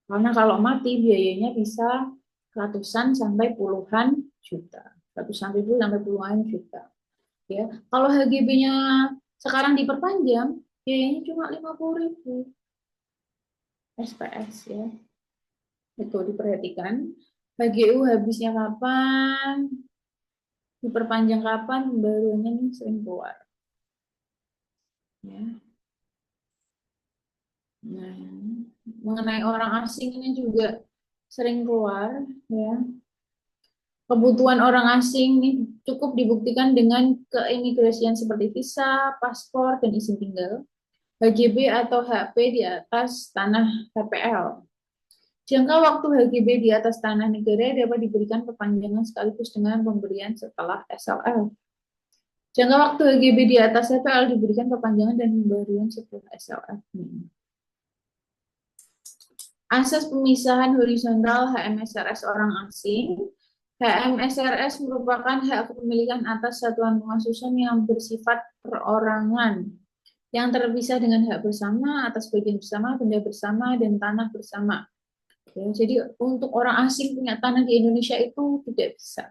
Karena kalau mati biayanya bisa ratusan sampai puluhan juta. Ratusan ribu sampai puluhan juta. Ya, kalau HGB-nya sekarang diperpanjang, biayanya cuma 50.000 SPS ya. Itu diperhatikan. HGU habisnya kapan? Diperpanjang kapan? Pembaruannya nih sering keluar. Ya. Nah, mengenai orang asing ini juga sering keluar, ya. Kebutuhan orang asing nih cukup dibuktikan dengan keimigrasian seperti visa, paspor, dan izin tinggal, HGB atau HP di atas tanah HPL. Jangka waktu HGB di atas tanah negara dapat diberikan perpanjangan sekaligus dengan pemberian setelah SLL. Jangka waktu HGB di atas HPL diberikan perpanjangan dan pemberian setelah SLL. Asas pemisahan horizontal HMSRS orang asing. HMSRS merupakan hak kepemilikan atas satuan pengasuhan yang bersifat perorangan, yang terpisah dengan hak bersama atas bagian bersama, benda bersama, dan tanah bersama. Ya, jadi untuk orang asing punya tanah di Indonesia itu tidak bisa.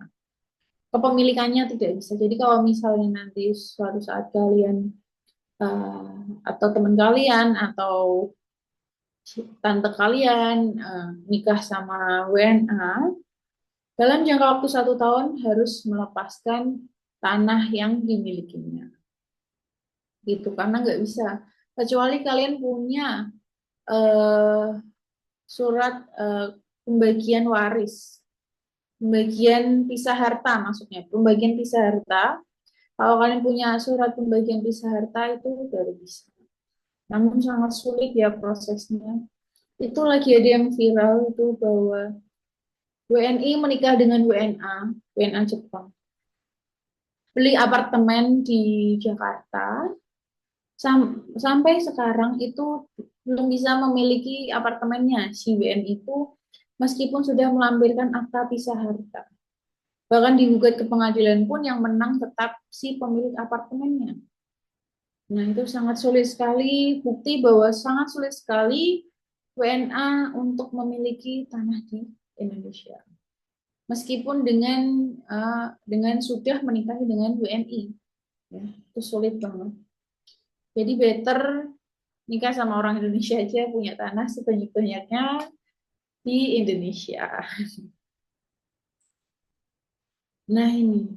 Kepemilikannya tidak bisa. Jadi kalau misalnya nanti suatu saat kalian atau teman kalian atau tante kalian nikah sama WNA, dalam jangka waktu 1 tahun harus melepaskan tanah yang dimilikinya. Gitu, karena nggak bisa. Kecuali kalian punya eh, surat pembagian waris, pembagian pisah harta maksudnya, pembagian pisah harta. Kalau kalian punya surat pembagian pisah harta itu baru bisa. Namun sangat sulit ya prosesnya. Itu lagi ada yang viral itu bahwa WNI menikah dengan WNA Jepang. Beli apartemen di Jakarta, sampai sekarang itu belum bisa memiliki apartemennya si WNI itu meskipun sudah melampirkan akta pisah harta. Bahkan digugat ke pengadilan pun yang menang tetap si pemilik apartemennya. Nah, itu sangat sulit sekali, bukti bahwa sangat sulit sekali WNA untuk memiliki tanah di Indonesia. Meskipun dengan sudah menikahi dengan WNI, ya, itu sulit banget. Jadi better nikah sama orang Indonesia aja, punya tanah sebanyak-banyaknya di Indonesia. Nah, ini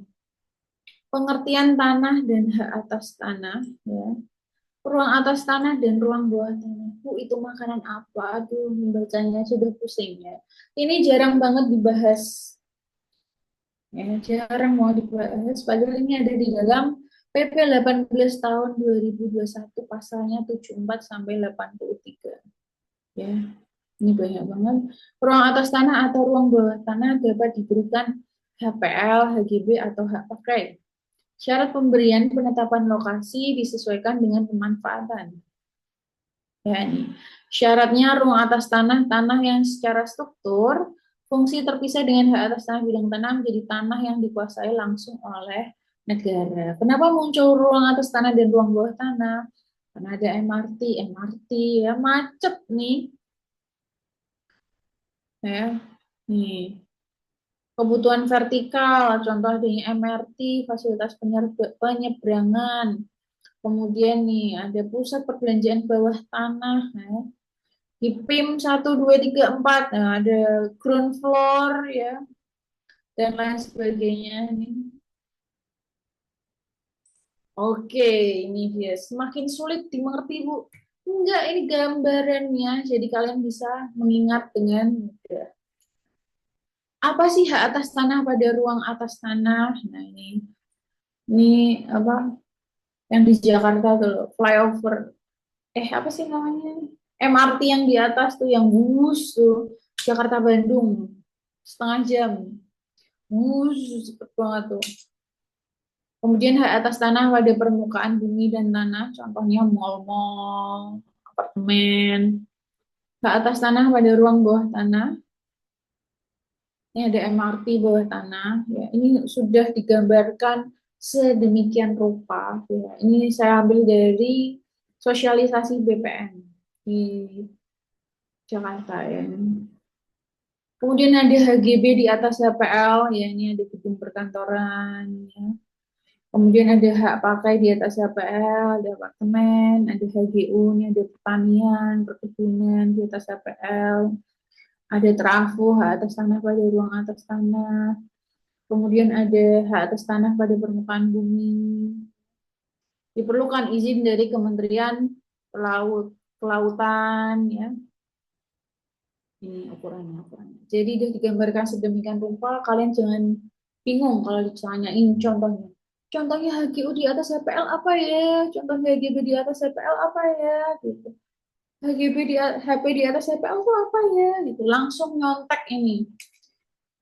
pengertian tanah dan hak atas tanah, ya. Ruang atas tanah dan ruang bawah tanah. Itu makanan apa? Aduh, membacanya sudah pusing ya. Ini jarang banget dibahas. Ya, jarang mau dibahas. Padahal ini ada di dalam PP 18 tahun 2021 pasalnya 74 sampai 83. Ya, ini banyak banget. Ruang atas tanah atau ruang bawah tanah dapat diberikan HPL, HGB, atau hak pakai. Syarat pemberian penetapan lokasi disesuaikan dengan pemanfaatan. Ya, ini. Syaratnya ruang atas tanah, tanah yang secara struktur, fungsi terpisah dengan hak atas tanah bidang tanah menjadi tanah yang dikuasai langsung oleh negara. Kenapa muncul ruang atas tanah dan ruang bawah tanah? Karena ada MRT ya macet nih. Ya, nih. Kebutuhan vertikal, contoh adanya MRT, fasilitas penyeberangan. Kemudian nih ada pusat perbelanjaan bawah tanah. Ya. Di PIM 1, 2, 3, 4, nah, ada ground floor ya dan lain sebagainya nih. Oke, ini dia. Semakin sulit dimengerti, Bu. Enggak, ini gambarannya. Jadi kalian bisa mengingat dengan mudah. Apa sih hak atas tanah pada ruang atas tanah? Nah, ini apa yang di Jakarta tuh flyover. Apa sih namanya? MRT yang di atas tuh yang bus tuh Jakarta Bandung 1/2 jam. Cepet banget tuh. Kemudian hak atas tanah pada permukaan bumi dan tanah, contohnya mal-mal, apartemen. Hak atas tanah pada ruang bawah tanah, ini ada MRT bawah tanah. Ya, ini sudah digambarkan sedemikian rupa. Ya, ini saya ambil dari sosialisasi BPN di Jakarta ya. Kemudian ada HGB di atas HPL, ya ini ada gedung perkantoran. Ya. Kemudian ada hak pakai di atas HPL, ada apartemen, ada HGU, ini ada pertanian, perkebunan di atas HPL, ada trafo, hak atas tanah pada ruang atas tanah, kemudian ada hak atas tanah pada permukaan bumi. Diperlukan izin dari Kementerian Pelaut. kelautan, ya. Ini ukurannya. Jadi dia digambarkan sedemikian rupa, kalian jangan bingung kalau ditanyain contohnya. Contohnya HGU di atas HPL apa ya? Contohnya HGB di atas HPL apa ya? Gitu. HGB di HP di atas HPL itu apa ya? Gitu. Langsung nyontek ini.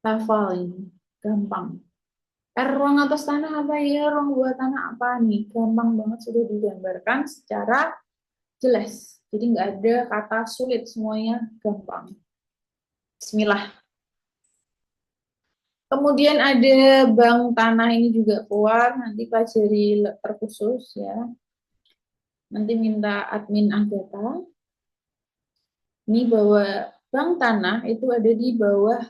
Hafal ini. Gampang. Ruang atas tanah apa ya? Ruang bawah tanah apa nih? Gampang banget sudah digambarkan secara jelas. Jadi nggak ada kata sulit, semuanya gampang. Bismillah. Kemudian ada bank tanah ini juga keluar, nanti pelajari terkhusus ya. Nanti minta admin Agatha. Ini bahwa bank tanah itu ada di bawah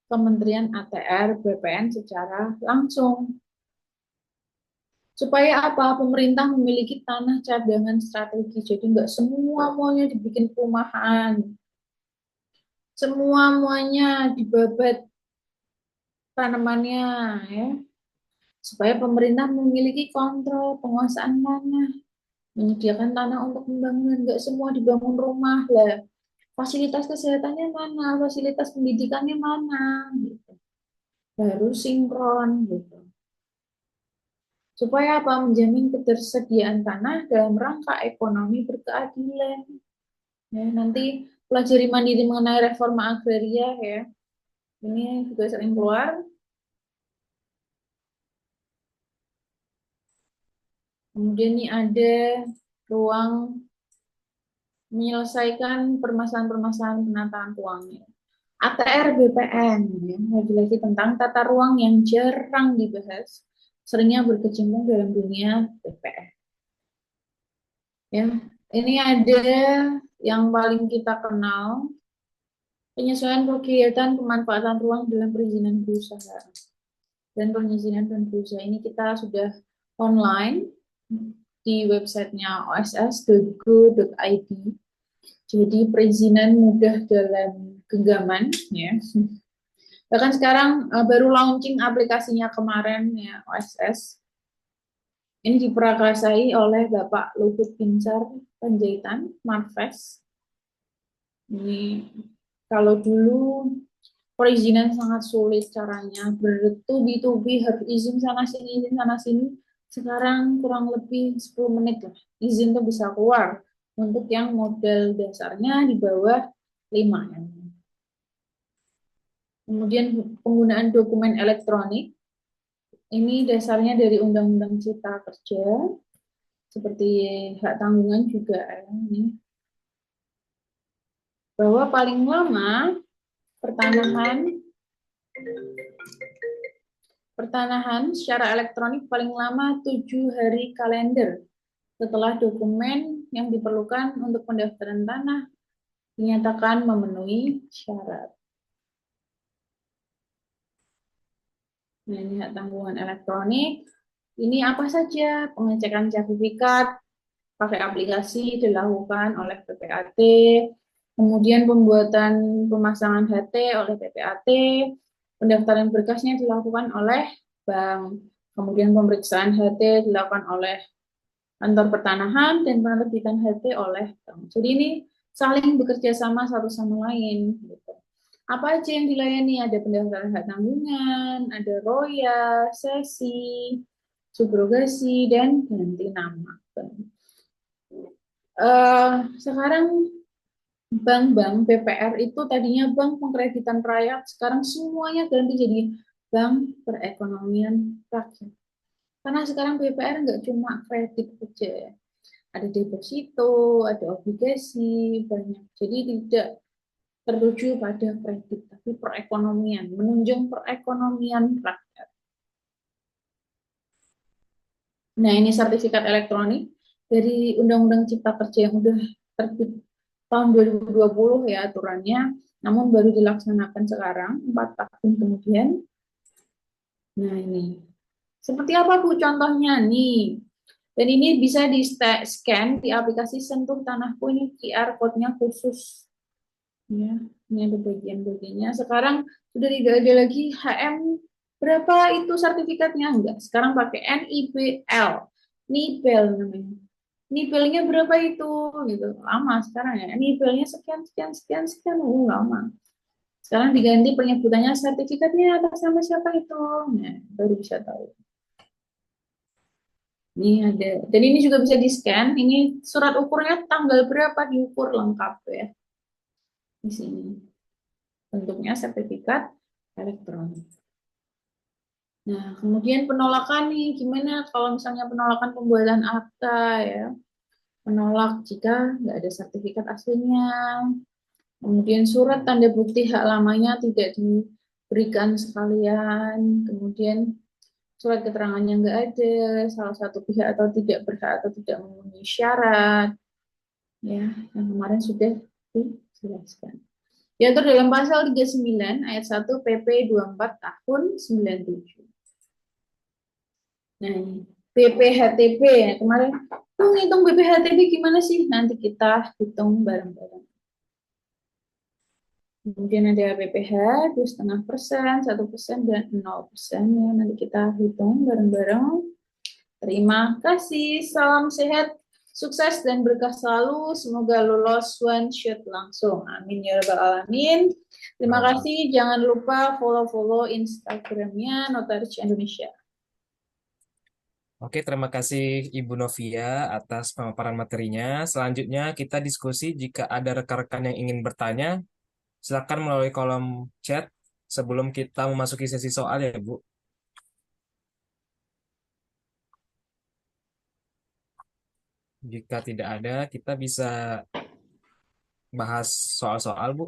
Kementerian ATR BPN secara langsung. Supaya apa? Pemerintah memiliki tanah cadangan strategi. Jadi nggak semua maunya dibikin perumahan. Semua muanya dibabat tanamannya ya. Supaya pemerintah memiliki kontrol penguasaan tanah, menyediakan tanah untuk pembangunan, nggak semua dibangun rumah lah. Fasilitas kesehatannya mana, fasilitas pendidikannya mana, gitu. Baru sinkron gitu. Supaya apa? Menjamin ketersediaan tanah dalam rangka ekonomi berkeadilan. Ya, nanti pelajari mandiri mengenai reforma agraria ya. Ini juga sering keluar. Kemudian ini ada ruang menyelesaikan permasalahan-permasalahan penataan ruangnya. ATR BPN, ya, lagi-lagi tentang tata ruang yang jarang dibahas, seringnya berkecimpung dalam dunia BPN. Ya, ini ada yang paling kita kenal, penyesuaian kegiatan pemanfaatan ruang dalam perizinan berusaha dan perizinan dan berusaha ini kita sudah online di websitenya oss.go.id. Jadi perizinan mudah dalam genggaman, ya. Bahkan sekarang baru launching aplikasinya kemarin ya OSS. Ini diprakarsai oleh Bapak Luhut Binsar Panjaitan, Marves. Ini kalau dulu perizinan sangat sulit caranya, bertubi-tubi harus izin sana sini. Sekarang kurang lebih 10 menit lah, izin tuh bisa keluar untuk yang model dasarnya di bawah 5 ya. Kemudian penggunaan dokumen elektronik. Ini dasarnya dari Undang-Undang Cipta Kerja, seperti hak tanggungan juga ini. Bahwa paling lama pertanahan secara elektronik paling lama 7 hari kalender setelah dokumen yang diperlukan untuk pendaftaran tanah dinyatakan memenuhi syarat. Nah, ini hak tanggungan elektronik. Ini apa saja? Pengecekan sertifikat pakai aplikasi dilakukan oleh PPAT, kemudian pembuatan pemasangan HT oleh PPAT, pendaftaran berkasnya dilakukan oleh bank, kemudian pemeriksaan HT dilakukan oleh kantor pertanahan dan penerbitan HT oleh bank. Jadi ini saling bekerja sama satu sama lain. Gitu. Apa aja yang dilayani? Ada pendaftaran hak tanggungan, ada roya, sesi, subrogasi, dan ganti nama. Sekarang bank-bank BPR itu tadinya bank pengkreditan rakyat, sekarang semuanya ganti jadi bank perekonomian rakyat. Karena sekarang BPR nggak cuma kredit saja, ada deposito, ada obligasi, banyak. Jadi tidak tertuju pada kredit, tapi perekonomian, menunjang perekonomian rakyat. Nah, ini sertifikat elektronik dari Undang-Undang Cipta Kerja yang udah terbit tahun 2020 ya aturannya, namun baru dilaksanakan sekarang, 4 tahun kemudian. Nah, ini. Seperti apa Bu contohnya nih? Dan ini bisa di-scan di aplikasi Sentuh Tanahku, ini QR code-nya khusus. Ya, ini ada bagian-bagiannya. Sekarang sudah tidak ada lagi HM berapa itu sertifikatnya, enggak. Sekarang pakai NIBL. NIBL namanya. nipilnya berapa itu gitu. Lama sekarang ya. Nipilnya sekian sekian sekian sekian, lama. Sekarang diganti penyebutannya sertifikatnya atas nama siapa itu. Nah, baru bisa tahu. Ini ada. Dan ini juga bisa di-scan. Ini surat ukurnya tanggal berapa diukur lengkap ya di sini. Bentuknya sertifikat elektronik. Nah, kemudian penolakan nih, gimana kalau misalnya penolakan pembuatan akta ya? Menolak jika nggak ada sertifikat aslinya. Kemudian surat tanda bukti hak lamanya tidak diberikan sekalian. Kemudian surat keterangannya nggak ada, salah satu pihak atau tidak berhak atau tidak memenuhi syarat. Ya, yang kemarin sudah dijelaskan. Diatur dalam pasal 39 ayat 1 PP 24 tahun 97. Nah, ini BPHTB ya kemarin. Menghitung BPHTB gimana sih? Nanti kita hitung bareng-bareng. Kemudian ada BPH 2,5%, 1%, dan 0%. Ya, nanti kita hitung bareng-bareng. Terima kasih. Salam sehat, sukses, dan berkah selalu. Semoga lulus one shot langsung. Amin ya rabbal alamin. Terima Amin. kasih. Jangan lupa follow-follow Instagramnya Notaris Indonesia. Oke, terima kasih Ibu Novia atas pemaparan materinya. Selanjutnya kita diskusi jika ada rekan-rekan yang ingin bertanya, silakan melalui kolom chat sebelum kita memasuki sesi soal ya, Bu. Jika tidak ada, kita bisa bahas soal-soal, Bu.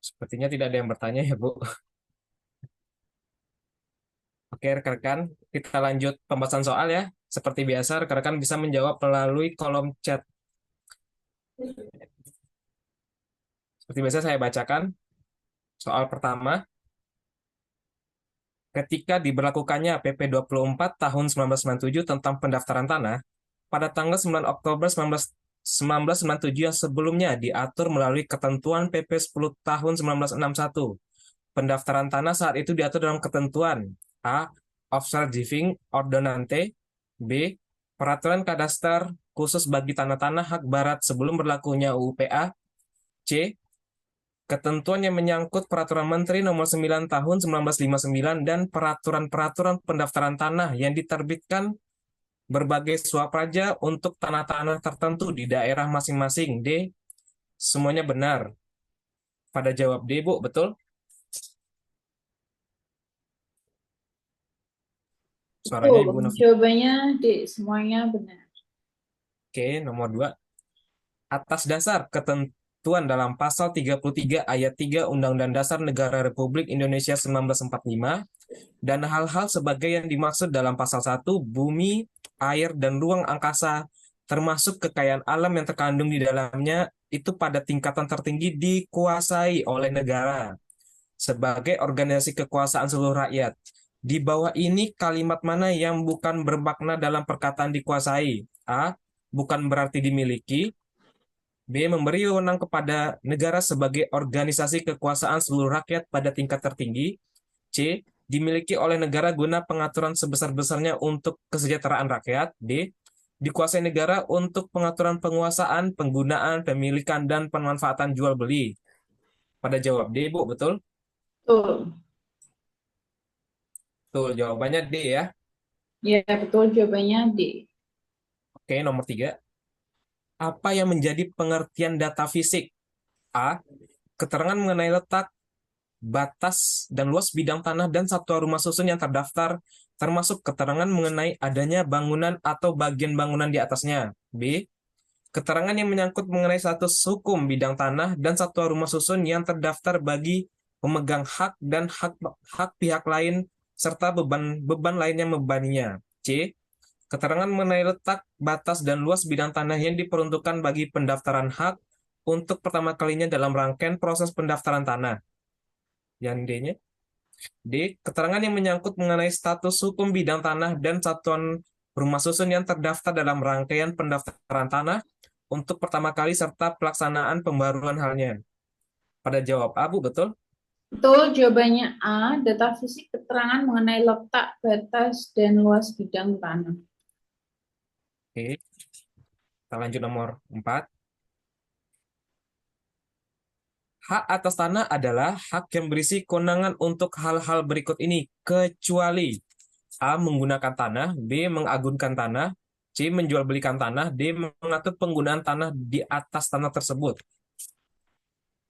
Sepertinya tidak ada yang bertanya ya, Bu. Oke, rekan-rekan, kita lanjut pembahasan soal ya. Seperti biasa, rekan-rekan bisa menjawab melalui kolom chat. Seperti biasa saya bacakan soal pertama. Ketika diberlakukannya PP 24 tahun 1997 tentang pendaftaran tanah, pada tanggal 9 Oktober 1997 yang sebelumnya diatur melalui ketentuan PP 10 tahun 1961. Pendaftaran tanah saat itu diatur dalam ketentuan A. Officer Giving Ordonance, B. Peraturan Kadastar khusus bagi tanah-tanah hak barat sebelum berlakunya UUPA, C. Ketentuan yang menyangkut Peraturan Menteri Nomor 9 Tahun 1959 dan peraturan-peraturan pendaftaran tanah yang diterbitkan berbagai swapraja untuk tanah-tanah tertentu di daerah masing-masing. D. Semuanya benar. Pada jawab D, Bu, betul? Suaranya Betul, Ibu Novi. jawabannya D, semuanya benar. Oke, nomor 2. Atas dasar ketentuan dalam pasal 33 ayat 3 Undang-Undang Dasar Negara Republik Indonesia 1945 dan hal-hal sebagai yang dimaksud dalam pasal 1, bumi, air, dan ruang angkasa, termasuk kekayaan alam yang terkandung di dalamnya, itu pada tingkatan tertinggi dikuasai oleh negara sebagai organisasi kekuasaan seluruh rakyat. Di bawah ini kalimat mana yang bukan bermakna dalam perkataan dikuasai? A. Bukan berarti dimiliki. B. Memberi wewenang kepada negara sebagai organisasi kekuasaan seluruh rakyat pada tingkat tertinggi. C. Dimiliki oleh negara guna pengaturan sebesar-besarnya untuk kesejahteraan rakyat. D. Dikuasai negara untuk pengaturan penguasaan, penggunaan, pemilikan, dan pemanfaatan jual beli. Pada jawab D, Bu, betul? Betul. Betul, jawabannya D ya. Ya, betul jawabannya D. Oke, nomor 3. Apa yang menjadi pengertian data fisik? A. Keterangan mengenai letak, batas, dan luas bidang tanah dan satuan rumah susun yang terdaftar, termasuk keterangan mengenai adanya bangunan atau bagian bangunan di atasnya. B. Keterangan yang menyangkut mengenai status hukum bidang tanah dan satuan rumah susun yang terdaftar bagi pemegang hak dan hak pihak lain serta beban-beban lain yang membebaninya. C. Keterangan mengenai letak, batas, dan luas bidang tanah yang diperuntukkan bagi pendaftaran hak untuk pertama kalinya dalam rangkaian proses pendaftaran tanah. Yang D-nya. D. Keterangan yang menyangkut mengenai status hukum bidang tanah dan satuan rumah susun yang terdaftar dalam rangkaian pendaftaran tanah untuk pertama kali serta pelaksanaan pembaruan halnya. Pada jawab Abu, betul? Betul, jawabannya A, data fisik keterangan mengenai letak, batas, dan luas bidang tanah. Oke, kita lanjut nomor 4. Hak atas tanah adalah hak yang berisi kewenangan untuk hal-hal berikut ini, kecuali A. Menggunakan tanah, B. Mengagunkan tanah, C. Menjual belikan tanah, D. Mengatur penggunaan tanah di atas tanah tersebut.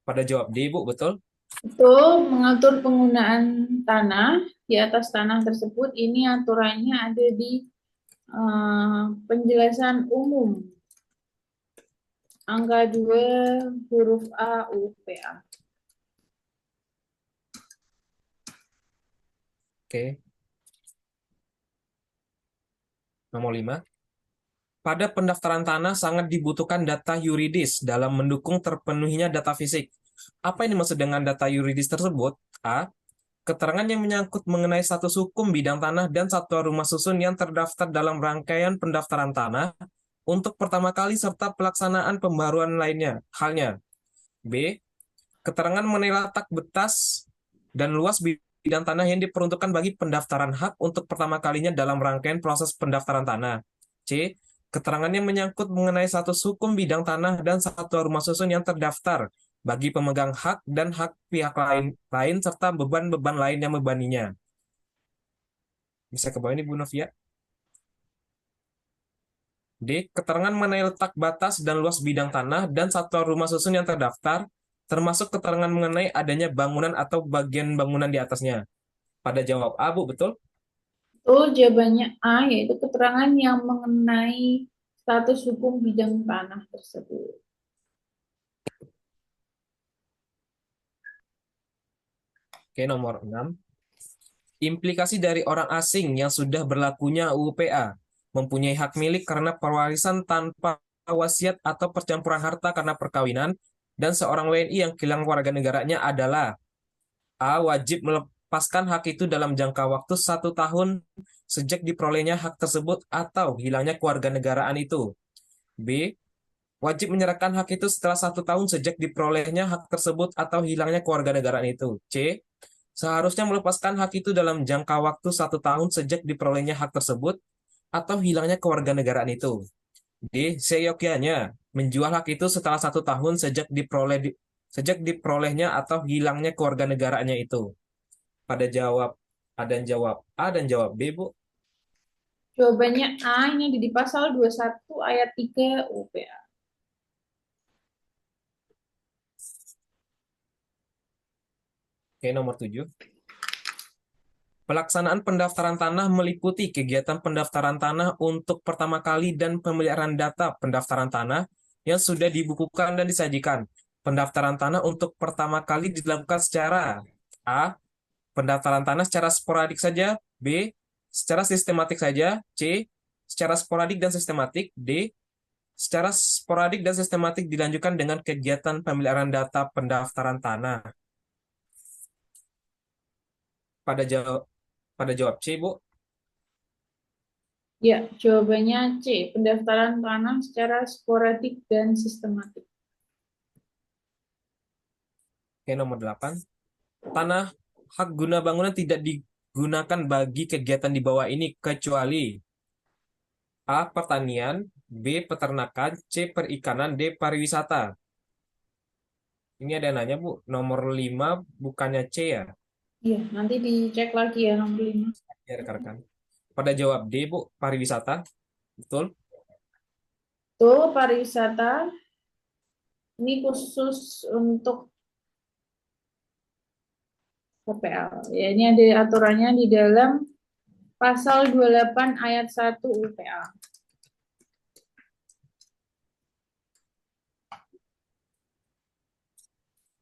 Pada jawab D, Bu, betul? Betul, mengatur penggunaan tanah di atas tanah tersebut. Ini aturannya ada di penjelasan umum. Angka 2 huruf A UPA. Oke, nomor 5. Pada pendaftaran tanah sangat dibutuhkan data yuridis dalam mendukung terpenuhinya data fisik. Apa ini maksud dengan data yuridis tersebut? A. Keterangan yang menyangkut mengenai status hukum bidang tanah dan satuan rumah susun yang terdaftar dalam rangkaian pendaftaran tanah untuk pertama kali serta pelaksanaan pembaruan lainnya. Halnya, B. Keterangan mengenai letak batas dan luas bidang tanah yang diperuntukkan bagi pendaftaran hak untuk pertama kalinya dalam rangkaian proses pendaftaran tanah. C. Keterangan yang menyangkut mengenai status hukum bidang tanah dan satuan rumah susun yang terdaftar bagi pemegang hak dan hak pihak lain serta beban-beban lain yang membebaninya. Bisa ke bawah ini, Bu Novia. D. Keterangan mengenai letak batas dan luas bidang tanah dan satuan rumah susun yang terdaftar, termasuk keterangan mengenai adanya bangunan atau bagian bangunan di atasnya. Pada jawab A, Bu, betul? Betul, jawabannya A, yaitu keterangan yang mengenai status hukum bidang tanah tersebut. Oke, nomor 6. Implikasi dari orang asing yang sudah berlakunya UU PA mempunyai hak milik karena pewarisan tanpa wasiat atau percampuran harta karena perkawinan dan seorang WNI yang kehilangan warga negaranya adalah A. Wajib melepaskan hak itu dalam jangka waktu 1 tahun sejak diperolehnya hak tersebut atau hilangnya kewarganegaraan itu. B. Wajib menyerahkan hak itu setelah 1 tahun sejak diperolehnya hak tersebut atau hilangnya kewarganegaraan itu. C. Seharusnya melepaskan hak itu dalam jangka waktu 1 tahun sejak diperolehnya hak tersebut atau hilangnya kewarganegaraan itu. D. Seyogyanya menjual hak itu setelah 1 tahun sejak diperolehnya atau hilangnya kewarganegaraannya itu. Pada jawab A dan jawab A dan jawab B, Bu. Jawabannya A, ini ada di pasal 21 ayat 3 UPA. Oke, nomor 7. Pelaksanaan pendaftaran tanah meliputi kegiatan pendaftaran tanah untuk pertama kali dan pemeliharaan data pendaftaran tanah yang sudah dibukukan dan disajikan. Pendaftaran tanah untuk pertama kali dilakukan secara A. Pendaftaran tanah secara sporadik saja. B. Secara sistematik saja. C. Secara sporadik dan sistematik. D. Secara sporadik dan sistematik dilanjutkan dengan kegiatan pemeliharaan data pendaftaran tanah. Pada jawab pada jawab C, Bu. Ya, jawabannya C, pendaftaran tanah secara sporadik dan sistematik. Oke, nomor 8. Tanah hak guna bangunan tidak digunakan bagi kegiatan di bawah ini kecuali A. Pertanian, B. Peternakan, C. Perikanan, D. Pariwisata. Ini ada yang nanya, Bu. Nomor 5 bukannya C ya? Iya, nanti dicek lagi ya nomor 5. Ya, rekan-rekan. Pada jawab D, Bu. Pariwisata. Betul. Tuh, pariwisata ini khusus untuk KPL. Ya, ini ada aturannya di dalam pasal 28 ayat 1 UPA.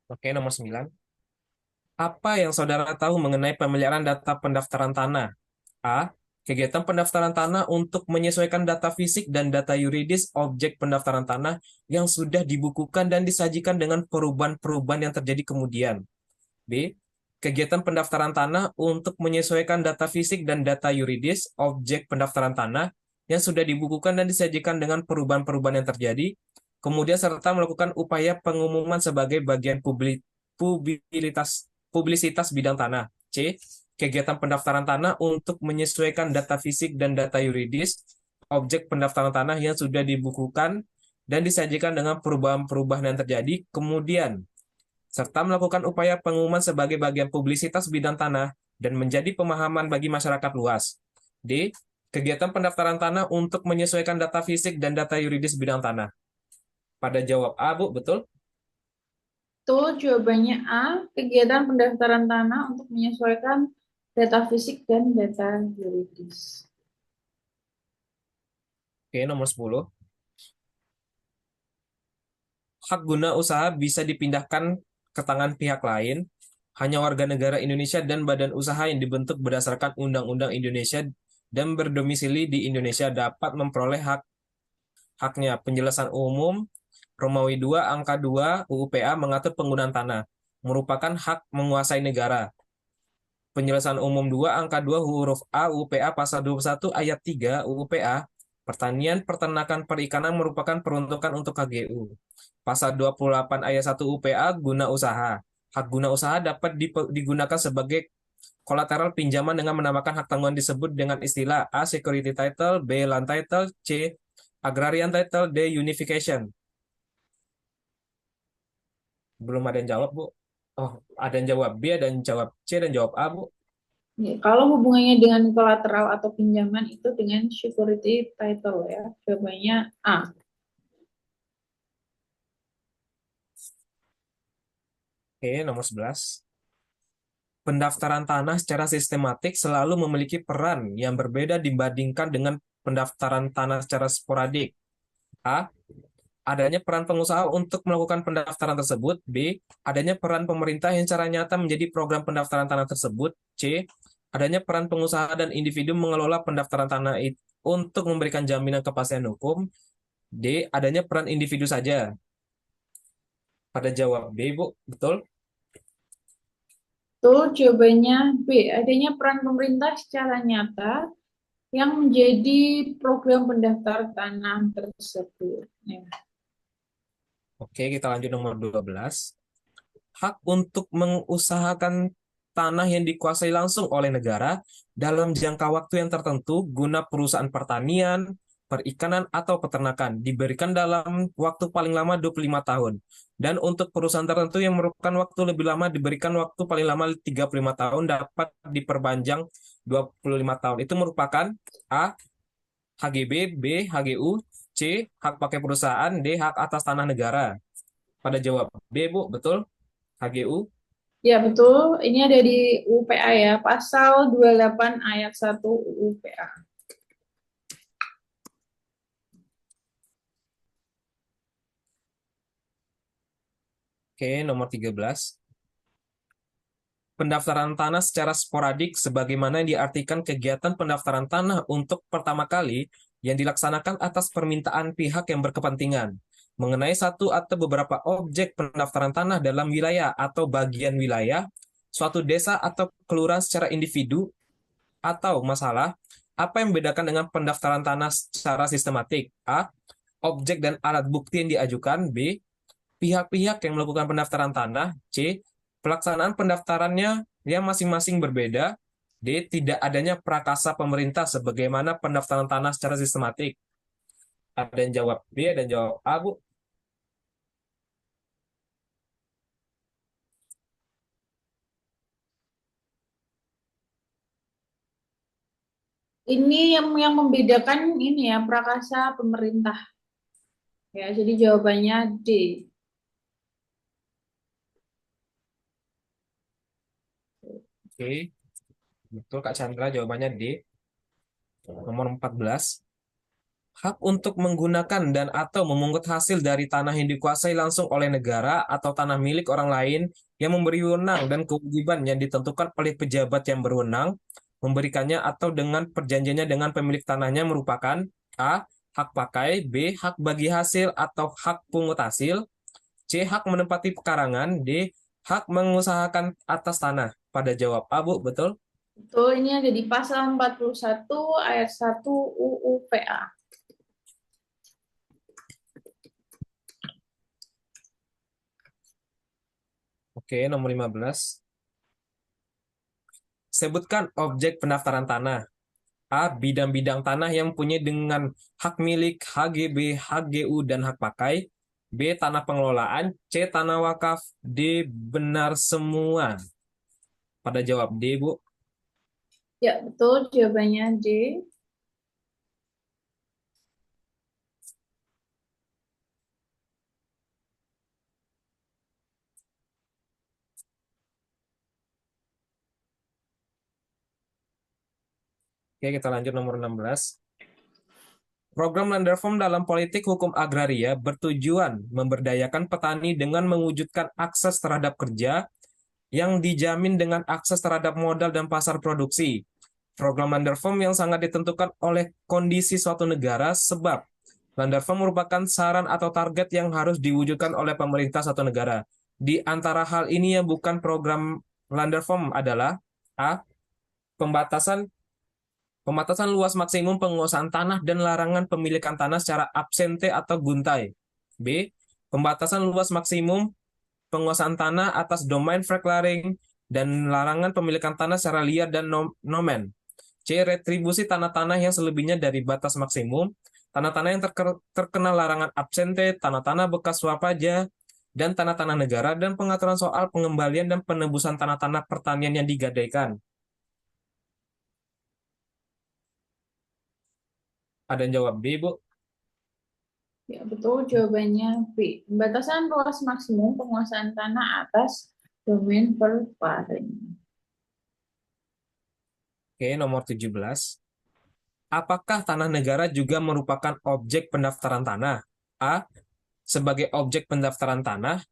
Oke, nomor 9. Apa yang saudara tahu mengenai pemeliharaan data pendaftaran tanah? A. Kegiatan pendaftaran tanah untuk menyesuaikan data fisik dan data yuridis objek pendaftaran tanah yang sudah dibukukan dan disajikan dengan perubahan-perubahan yang terjadi kemudian. B. Kegiatan pendaftaran tanah untuk menyesuaikan data fisik dan data yuridis objek pendaftaran tanah yang sudah dibukukan dan disajikan dengan perubahan-perubahan yang terjadi, kemudian serta melakukan upaya pengumuman sebagai bagian publisitas publisitas bidang tanah. C. Kegiatan pendaftaran tanah untuk menyesuaikan data fisik dan data yuridis objek pendaftaran tanah yang sudah dibukukan dan disajikan dengan perubahan-perubahan yang terjadi, kemudian serta melakukan upaya pengumuman sebagai bagian publisitas bidang tanah dan menjadi pemahaman bagi masyarakat luas. D. Kegiatan pendaftaran tanah untuk menyesuaikan data fisik dan data yuridis bidang tanah. Pada jawab A, Bu, betul? Betul, jawabannya A, kegiatan pendaftaran tanah untuk menyesuaikan data fisik dan data yuridis. Oke, nomor 10. Hak guna usaha bisa dipindahkan ke tangan pihak lain. Hanya warga negara Indonesia dan badan usaha yang dibentuk berdasarkan Undang-Undang Indonesia dan berdomisili di Indonesia dapat memperoleh haknya. Penjelasan umum Romawi 2 angka 2 UUPA mengatur penggunaan tanah merupakan hak menguasai negara. Penjelasan umum 2 angka 2 huruf A UUPA pasal 21 ayat 3 UUPA pertanian, peternakan, perikanan merupakan peruntukan untuk KGU. Pasal 28 ayat 1 UPA guna usaha. Hak guna usaha dapat digunakan sebagai kolateral pinjaman dengan menambahkan hak tanggungan disebut dengan istilah A. Security title, B. Land title, C. Agrarian title, D. Unification. Belum ada yang jawab, Bu. Oh, ada yang jawab B, ada yang jawab C, dan jawab A, Bu. Ya, kalau hubungannya dengan kolateral atau pinjaman itu dengan security title ya, jawabannya A. Oke, nomor 11. Pendaftaran tanah secara sistematik selalu memiliki peran yang berbeda dibandingkan dengan pendaftaran tanah secara sporadik. A. Adanya peran pengusaha untuk melakukan pendaftaran tersebut. B. Adanya peran pemerintah yang secara nyata menjadi program pendaftaran tanah tersebut. C. Adanya peran pengusaha dan individu mengelola pendaftaran tanah itu untuk memberikan jaminan kepastian hukum. D. Adanya peran individu saja. Pada jawab B, Bu. Betul? Betul, jawabannya B. Adanya peran pemerintah secara nyata yang menjadi program pendaftar tanah tersebut. Ya. Oke, kita lanjut nomor 12. Hak untuk mengusahakan tanah yang dikuasai langsung oleh negara dalam jangka waktu yang tertentu guna perusahaan pertanian, perikanan, atau peternakan diberikan dalam waktu paling lama 25 tahun. Dan untuk perusahaan tertentu yang merupakan waktu lebih lama diberikan waktu paling lama 35 tahun dapat diperpanjang 25 tahun. Itu merupakan A. HGB, B. HGU, C. Hak pakai perusahaan, D. Hak atas tanah negara. Pada jawab B, Bu, betul? HGU. Ya, betul. Ini ada di UPA ya, pasal 28 ayat 1 UPA. Oke, nomor 13. Pendaftaran tanah secara sporadik sebagaimana diartikan kegiatan pendaftaran tanah untuk pertama kali yang dilaksanakan atas permintaan pihak yang berkepentingan mengenai satu atau beberapa objek pendaftaran tanah dalam wilayah atau bagian wilayah, suatu desa atau kelurahan secara individu atau masalah. Apa yang membedakan dengan pendaftaran tanah secara sistematik? A. Objek dan alat bukti yang diajukan. B. Pihak-pihak yang melakukan pendaftaran tanah. C. Pelaksanaan pendaftarannya yang masing-masing berbeda. D. Tidak adanya prakasa pemerintah sebagaimana pendaftaran tanah secara sistematik. Ada yang jawab B, ada yang jawab A, Bu. Ini yang membedakan ini ya, prakasa pemerintah. Ya, jadi jawabannya D. Oke, betul Kak Chandra, jawabannya D. Nomor 14. Hak untuk menggunakan dan atau memungut hasil dari tanah yang dikuasai langsung oleh negara atau tanah milik orang lain yang memberi wewenang dan kewajiban yang ditentukan oleh pejabat yang berwenang memberikannya atau dengan perjanjiannya dengan pemilik tanahnya merupakan A. Hak pakai, B. Hak bagi hasil atau hak pungut hasil, C. Hak menempati pekarangan, D. Hak mengusahakan atas tanah. Pada jawab A, Bu, betul? Betul, ini ada di pasal 41 ayat 1 UUPA. Oke, nomor 15. Sebutkan objek pendaftaran tanah. A. Bidang-bidang tanah yang punya dengan hak milik, HGB, HGU, dan hak pakai. B. Tanah pengelolaan. C. Tanah wakaf. D. Benar semua. Pada jawab D, Bu. Ya, betul. Jawabannya D. Oke, kita lanjut nomor 16. Program Landreform dalam politik hukum agraria bertujuan memberdayakan petani dengan mewujudkan akses terhadap kerja yang dijamin dengan akses terhadap modal dan pasar produksi. Program Landreform yang sangat ditentukan oleh kondisi suatu negara sebab Landreform merupakan saran atau target yang harus diwujudkan oleh pemerintah suatu negara. Di antara hal ini yang bukan program Landreform adalah A. Pembatasan Pembatasan luas maksimum penguasaan tanah dan larangan pemilikan tanah secara absente atau guntai. B. Pembatasan luas maksimum penguasaan tanah atas domain verklaring dan larangan pemilikan tanah secara liar dan nomen. C. Retribusi tanah-tanah yang selebihnya dari batas maksimum, tanah-tanah yang terkena larangan absente, tanah-tanah bekas swapaja, dan tanah-tanah negara, dan pengaturan soal pengembalian dan penebusan tanah-tanah pertanian yang digadaikan. Ada yang jawab B, Bu? Ya, betul. Jawabannya B. Pembatasan luas maksimum penguasaan tanah atas domain perparing. Oke, nomor 17. Apakah tanah negara juga merupakan objek pendaftaran tanah? A. Sebagai objek pendaftaran tanah.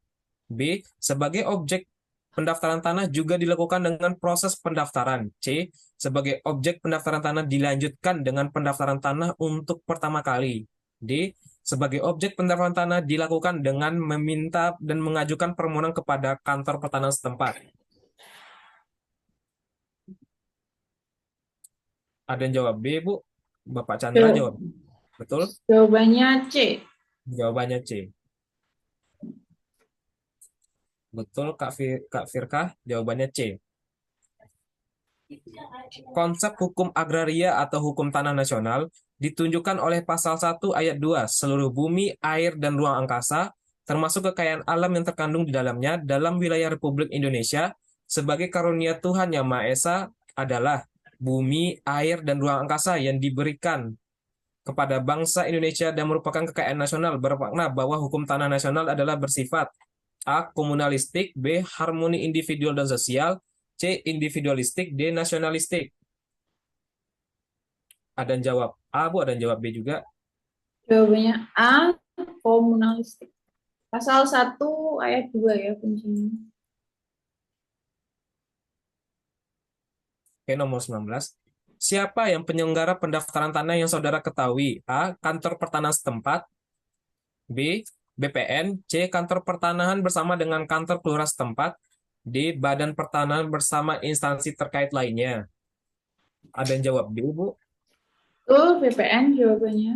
B. Sebagai objek pendaftaran tanah juga dilakukan dengan proses pendaftaran. C. Sebagai objek pendaftaran tanah dilanjutkan dengan pendaftaran tanah untuk pertama kali. D. Sebagai objek pendaftaran tanah dilakukan dengan meminta dan mengajukan permohonan kepada kantor pertanahan setempat. Ada yang jawab B, Bu? Bapak Chandra Jaw- jawab. Betul? Jawabannya C. Jawabannya C. Betul, Kak Firkah. Jawabannya C. Konsep hukum agraria atau hukum tanah nasional ditunjukkan oleh pasal 1 ayat 2 seluruh bumi, air, dan ruang angkasa, termasuk kekayaan alam yang terkandung di dalamnya dalam wilayah Republik Indonesia sebagai karunia Tuhan Yang Maha Esa adalah bumi, air, dan ruang angkasa yang diberikan kepada bangsa Indonesia dan merupakan kekayaan nasional bermakna bahwa hukum tanah nasional adalah bersifat A. Komunalistik, B. Harmoni individual dan sosial, C. Individualistik, D. Nasionalistik. Ada yang jawab A, Bu, ada yang jawab B juga. Jawabannya A. Komunalistik. Pasal 1 ayat 2 ya kuncinya. Oke, nomor 19. Siapa yang penyelenggara pendaftaran tanah yang saudara ketahui? A. Kantor pertanahan setempat. B. BPN. C. Kantor pertanahan bersama dengan kantor kelurahan setempat. D. Badan pertanahan bersama instansi terkait lainnya. Ada yang jawab B, Bu? Betul, BPN jawabannya.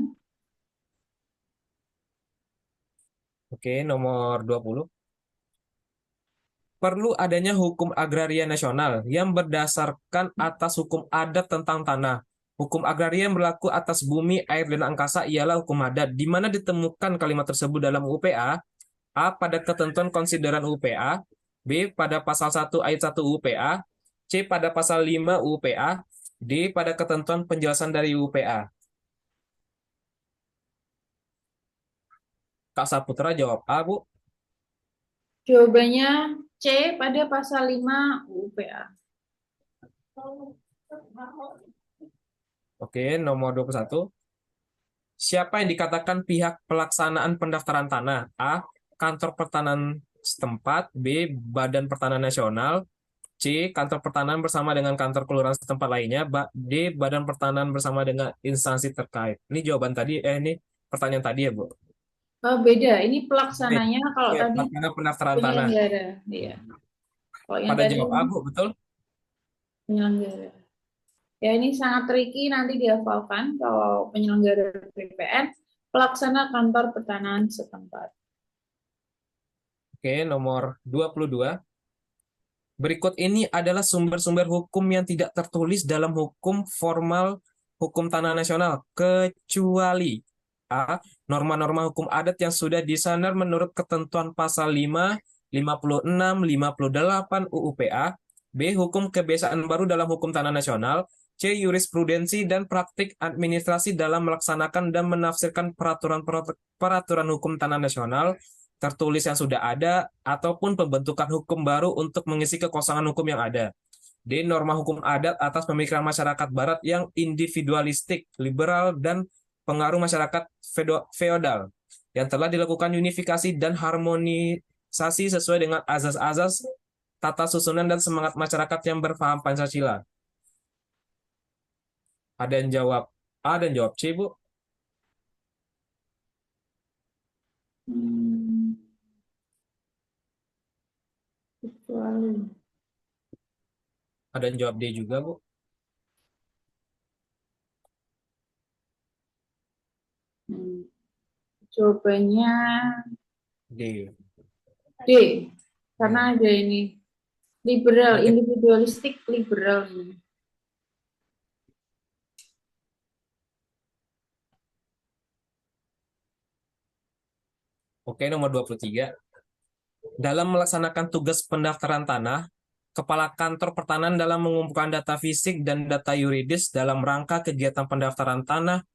Oke, nomor 20. Perlu adanya hukum agraria nasional yang berdasarkan atas hukum adat tentang tanah. Hukum agraria yang berlaku atas bumi, air, dan angkasa ialah hukum adat, di mana ditemukan kalimat tersebut dalam UPA, A pada ketentuan konsideran UPA, B pada pasal 1 ayat 1 UPA, C pada pasal 5 UPA, D pada ketentuan penjelasan dari UPA. Kak Saputra jawab A, Bu. Jawabannya C pada pasal 5 UPA. Oke, nomor 21. Siapa yang dikatakan pihak pelaksanaan pendaftaran tanah? A. Kantor pertanahan setempat. B. Badan Pertanahan Nasional. C. Kantor pertanahan bersama dengan kantor kelurahan setempat lainnya. D. Badan Pertanahan bersama dengan instansi terkait. Ini jawaban tadi, ini pertanyaan tadi ya, Bu. Beda, ini B. pelaksananya kalau B. tadi Pelaksanaan pendaftaran tanah. penyelenggara. Iya. Kalau yang Pada tadi jawab A, Bu, betul? penyelenggara. Ya, ini sangat tricky nanti dihafalkan kalau penyelenggara BPN, pelaksana kantor pertanahan setempat. Oke, nomor 22. Berikut ini adalah sumber-sumber hukum yang tidak tertulis dalam hukum formal hukum tanah nasional, kecuali A. Norma-norma hukum adat yang sudah disandar menurut ketentuan pasal 5, 56, 58 UU PA. B. Hukum kebiasaan baru dalam hukum tanah nasional. C. Jurisprudensi dan praktik administrasi dalam melaksanakan dan menafsirkan peraturan hukum tanah nasional tertulis yang sudah ada, ataupun pembentukan hukum baru untuk mengisi kekosongan hukum yang ada. D. Norma hukum adat atas pemikiran masyarakat barat yang individualistik, liberal, dan pengaruh masyarakat feodal yang telah dilakukan unifikasi dan harmonisasi sesuai dengan azas-azas tata susunan dan semangat masyarakat yang berpaham Pancasila. Ada yang jawab A dan jawab C, Bu. Hmm, kecuali. Ada yang jawab D juga, Bu. Hmm, jawabannya D. D. Karena Hmm. ada ini liberal, Oke, individualistik liberal ini. oke, nomor 23. Dalam melaksanakan tugas pendaftaran tanah, Kepala Kantor Pertanahan dalam mengumpulkan data fisik dan data yuridis dalam rangka kegiatan pendaftaran tanah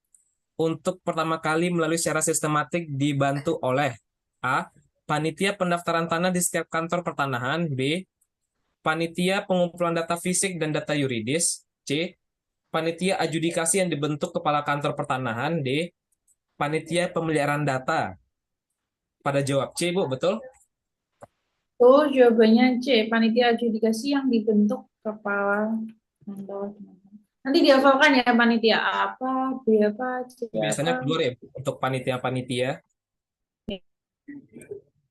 untuk pertama kali melalui secara sistematik dibantu oleh A. Panitia pendaftaran tanah di setiap kantor pertanahan. B. Panitia pengumpulan data fisik dan data yuridis. C. Panitia adjudikasi yang dibentuk Kepala Kantor Pertanahan. D. Panitia pemeliharaan data. Pada jawab C, Bu, betul? Oh, jawabannya C. Panitia adjudikasi yang dibentuk kepala kantor. Nanti dihafalkan ya panitia A apa, B apa, C apa. Biasanya keluar ya untuk panitia-panitia.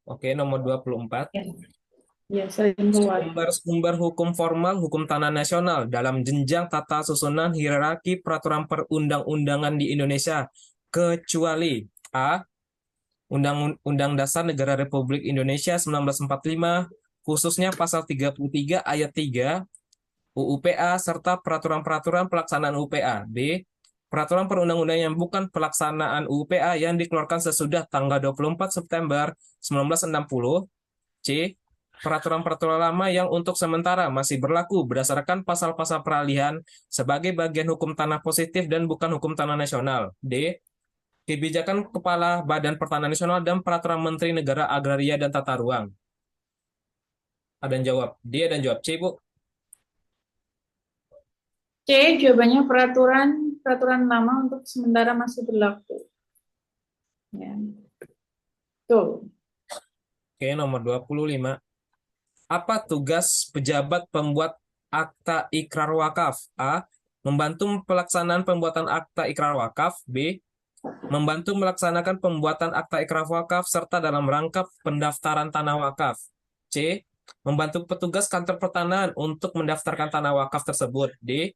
Oke, nomor 24. Ya, ya sering keluar. Sumber-sumber hukum formal hukum tanah nasional dalam jenjang tata susunan hierarki peraturan perundang-undangan di Indonesia, kecuali A. Undang-Undang Dasar Negara Republik Indonesia 1945, khususnya pasal 33 ayat 3, UU PA, serta peraturan-peraturan pelaksanaan UU PA. B. Peraturan perundang-undangan yang bukan pelaksanaan UU PA yang dikeluarkan sesudah tanggal 24 September 1960. C. Peraturan-peraturan lama yang untuk sementara masih berlaku berdasarkan pasal-pasal peralihan sebagai bagian hukum tanah positif dan bukan hukum tanah nasional. D. Kebijakan Kepala Badan Pertanahan Nasional dan Peraturan Menteri Negara Agraria dan Tata Ruang. Ada yang jawab D dan jawab C, Bu. C, jawabannya peraturan peraturan lama untuk sementara masih berlaku. Ya, tuh. Oke, nomor 25. Apa tugas pejabat pembuat akta ikrar wakaf? A. Membantu pelaksanaan pembuatan akta ikrar wakaf. B. Membantu melaksanakan pembuatan akta ikrar wakaf serta dalam rangka pendaftaran tanah wakaf. C. Membantu petugas kantor pertanahan untuk mendaftarkan tanah wakaf tersebut. D.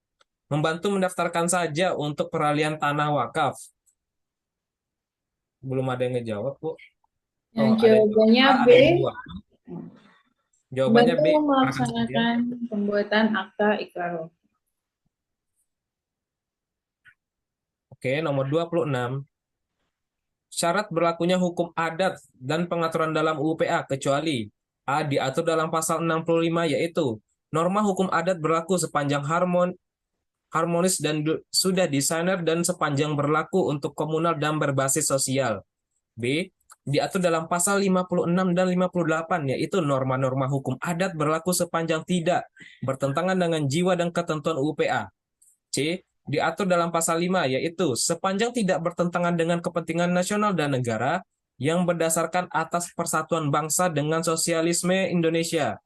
Membantu mendaftarkan saja untuk peralihan tanah wakaf. Belum ada yang ngejawab, Bu. Ya, Oh, ada yang jawab jawabannya A, B, ada yang dua. Jawabannya membantu B. Silakan saja. melaksanakan pembuatan akta ikrar. Oke, nomor 26. Syarat berlakunya hukum adat dan pengaturan dalam UU PA kecuali A. Diatur dalam pasal 65 yaitu norma hukum adat berlaku sepanjang harmonis dan sudah desainer dan sepanjang berlaku untuk komunal dan berbasis sosial. B. Diatur dalam pasal 56 dan 58 yaitu norma-norma hukum adat berlaku sepanjang tidak bertentangan dengan jiwa dan ketentuan UU PA. C. Diatur dalam pasal 5 yaitu sepanjang tidak bertentangan dengan kepentingan nasional dan negara yang berdasarkan atas persatuan bangsa dengan sosialisme Indonesia.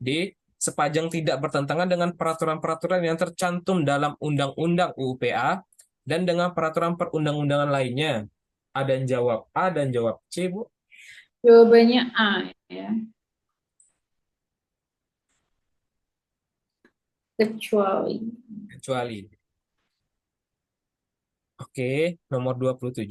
D. Sepanjang tidak bertentangan dengan peraturan-peraturan yang tercantum dalam Undang-Undang UU PA dan dengan peraturan perundang-undangan lainnya. Ada yang jawab A dan jawab C, Bu. Jawabannya A ya, kecuali. Kecuali. Oke, nomor 27.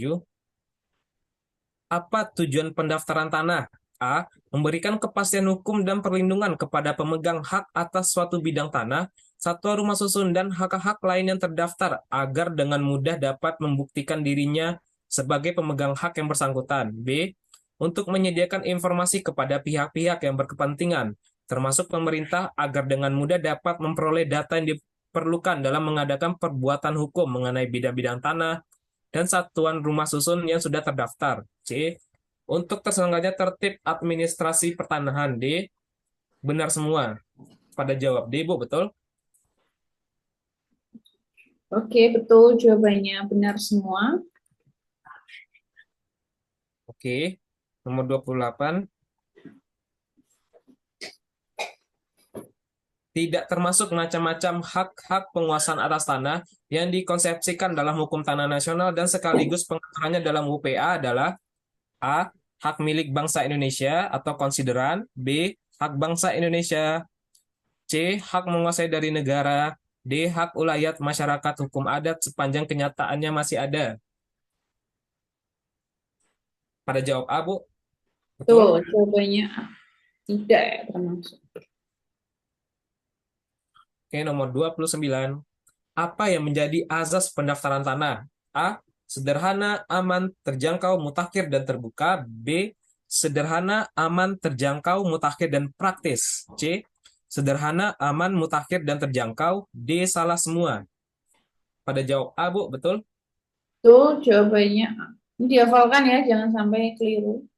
Apa tujuan pendaftaran tanah? A. Memberikan kepastian hukum dan perlindungan kepada pemegang hak atas suatu bidang tanah, satwa rumah susun, dan hak-hak lain yang terdaftar agar dengan mudah dapat membuktikan dirinya sebagai pemegang hak yang bersangkutan. B. Untuk menyediakan informasi kepada pihak-pihak yang berkepentingan, termasuk pemerintah, agar dengan mudah dapat memperoleh data yang diperlukan dalam mengadakan perbuatan hukum mengenai bidang-bidang tanah dan satuan rumah susun yang sudah terdaftar. C. Untuk terselenggaranya tertib administrasi pertanahan. D. Benar semua. Pada jawab D, Bu, betul? Oke, betul jawabannya benar semua. Oke. Nomor 28. Tidak termasuk macam-macam hak-hak penguasaan atas tanah yang dikonsepsikan dalam hukum tanah nasional dan sekaligus pengaturannya dalam UPA adalah A. Hak milik bangsa Indonesia atau konsideran. B. Hak bangsa Indonesia. C. Hak menguasai dari negara. D. Hak ulayat masyarakat hukum adat sepanjang kenyataannya masih ada. Pada jawab A, Bu. Betul, Betul? jawabannya A. Tidak ya termasuk. Oke, nomor 29. Apa yang menjadi azas pendaftaran tanah? A. Sederhana, aman, terjangkau, mutakhir, dan terbuka. B. Sederhana, aman, terjangkau, mutakhir, dan praktis. C. Sederhana, aman, mutakhir, dan terjangkau. D. Salah semua. Pada jawab A, Bu. Betul? Betul, jawabannya A. Ini dihafalkan ya, jangan sampai keliru.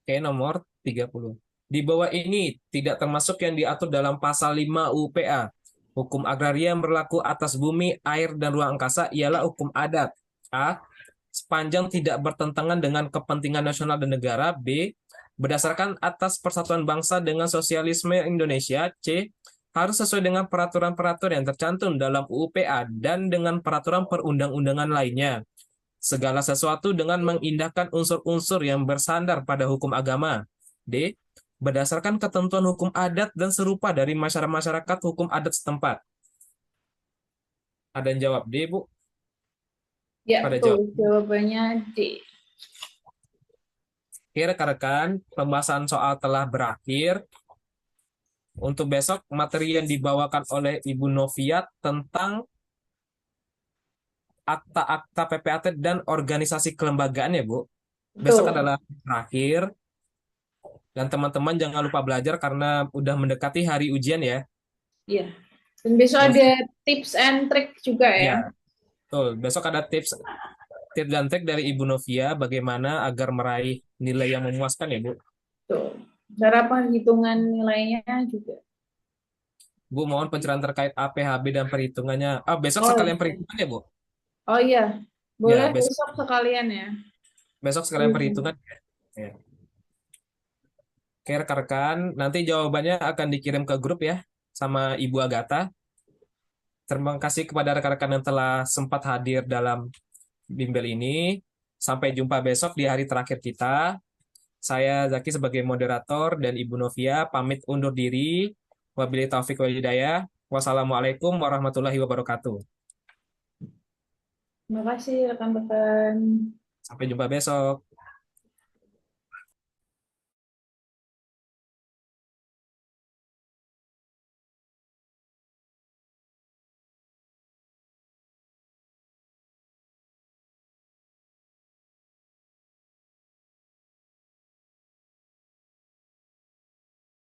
Oke, nomor 30. Di bawah ini tidak termasuk yang diatur dalam pasal 5 UPA. Hukum agraria yang berlaku atas bumi, air, dan ruang angkasa ialah hukum adat. A. Sepanjang tidak bertentangan dengan kepentingan nasional dan negara. B. Berdasarkan atas persatuan bangsa dengan sosialisme Indonesia. C. Harus sesuai dengan peraturan-peraturan yang tercantum dalam UPA dan dengan peraturan perundang-undangan lainnya. Segala sesuatu dengan mengindahkan unsur-unsur yang bersandar pada hukum agama. D. Berdasarkan ketentuan hukum adat dan serupa dari masyarakat hukum adat setempat. Ada yang jawab D, Bu? Ya, Pada betul. jawab. Jawabannya D. Oke, rekan-rekan, pembahasan soal telah berakhir. Untuk besok, materi yang dibawakan oleh Ibu Novia tentang akta-akta PPAT dan organisasi kelembagaan ya, Bu. Besok Betul. adalah terakhir. Dan teman-teman jangan lupa belajar karena udah mendekati hari ujian ya. Iya. Dan besok Dan ada tips and trick juga ya. ya, betul. Besok ada tips tips dan trik dari Ibu Novia bagaimana agar meraih nilai yang memuaskan ya, Bu. Betul. Cara penghitungan nilainya juga. Bu, mohon pencerahan terkait APHB dan perhitungannya. Ah, besok Oh, sekalian iya. perhitungan ya, Bu? Oh iya. Boleh Ya, besok besok sekalian ya. besok sekalian Hmm. perhitungan. Ya. Oke, rekan-rekan, nanti jawabannya akan dikirim ke grup ya sama Ibu Agatha. Terima kasih kepada rekan-rekan yang telah sempat hadir dalam bimbel ini. Sampai jumpa besok di hari terakhir kita. Saya Zaki sebagai moderator dan Ibu Novia pamit undur diri. Wabillahi taufik wal hidayah. Wassalamualaikum warahmatullahi wabarakatuh. Terima kasih rekan-rekan. Sampai jumpa besok.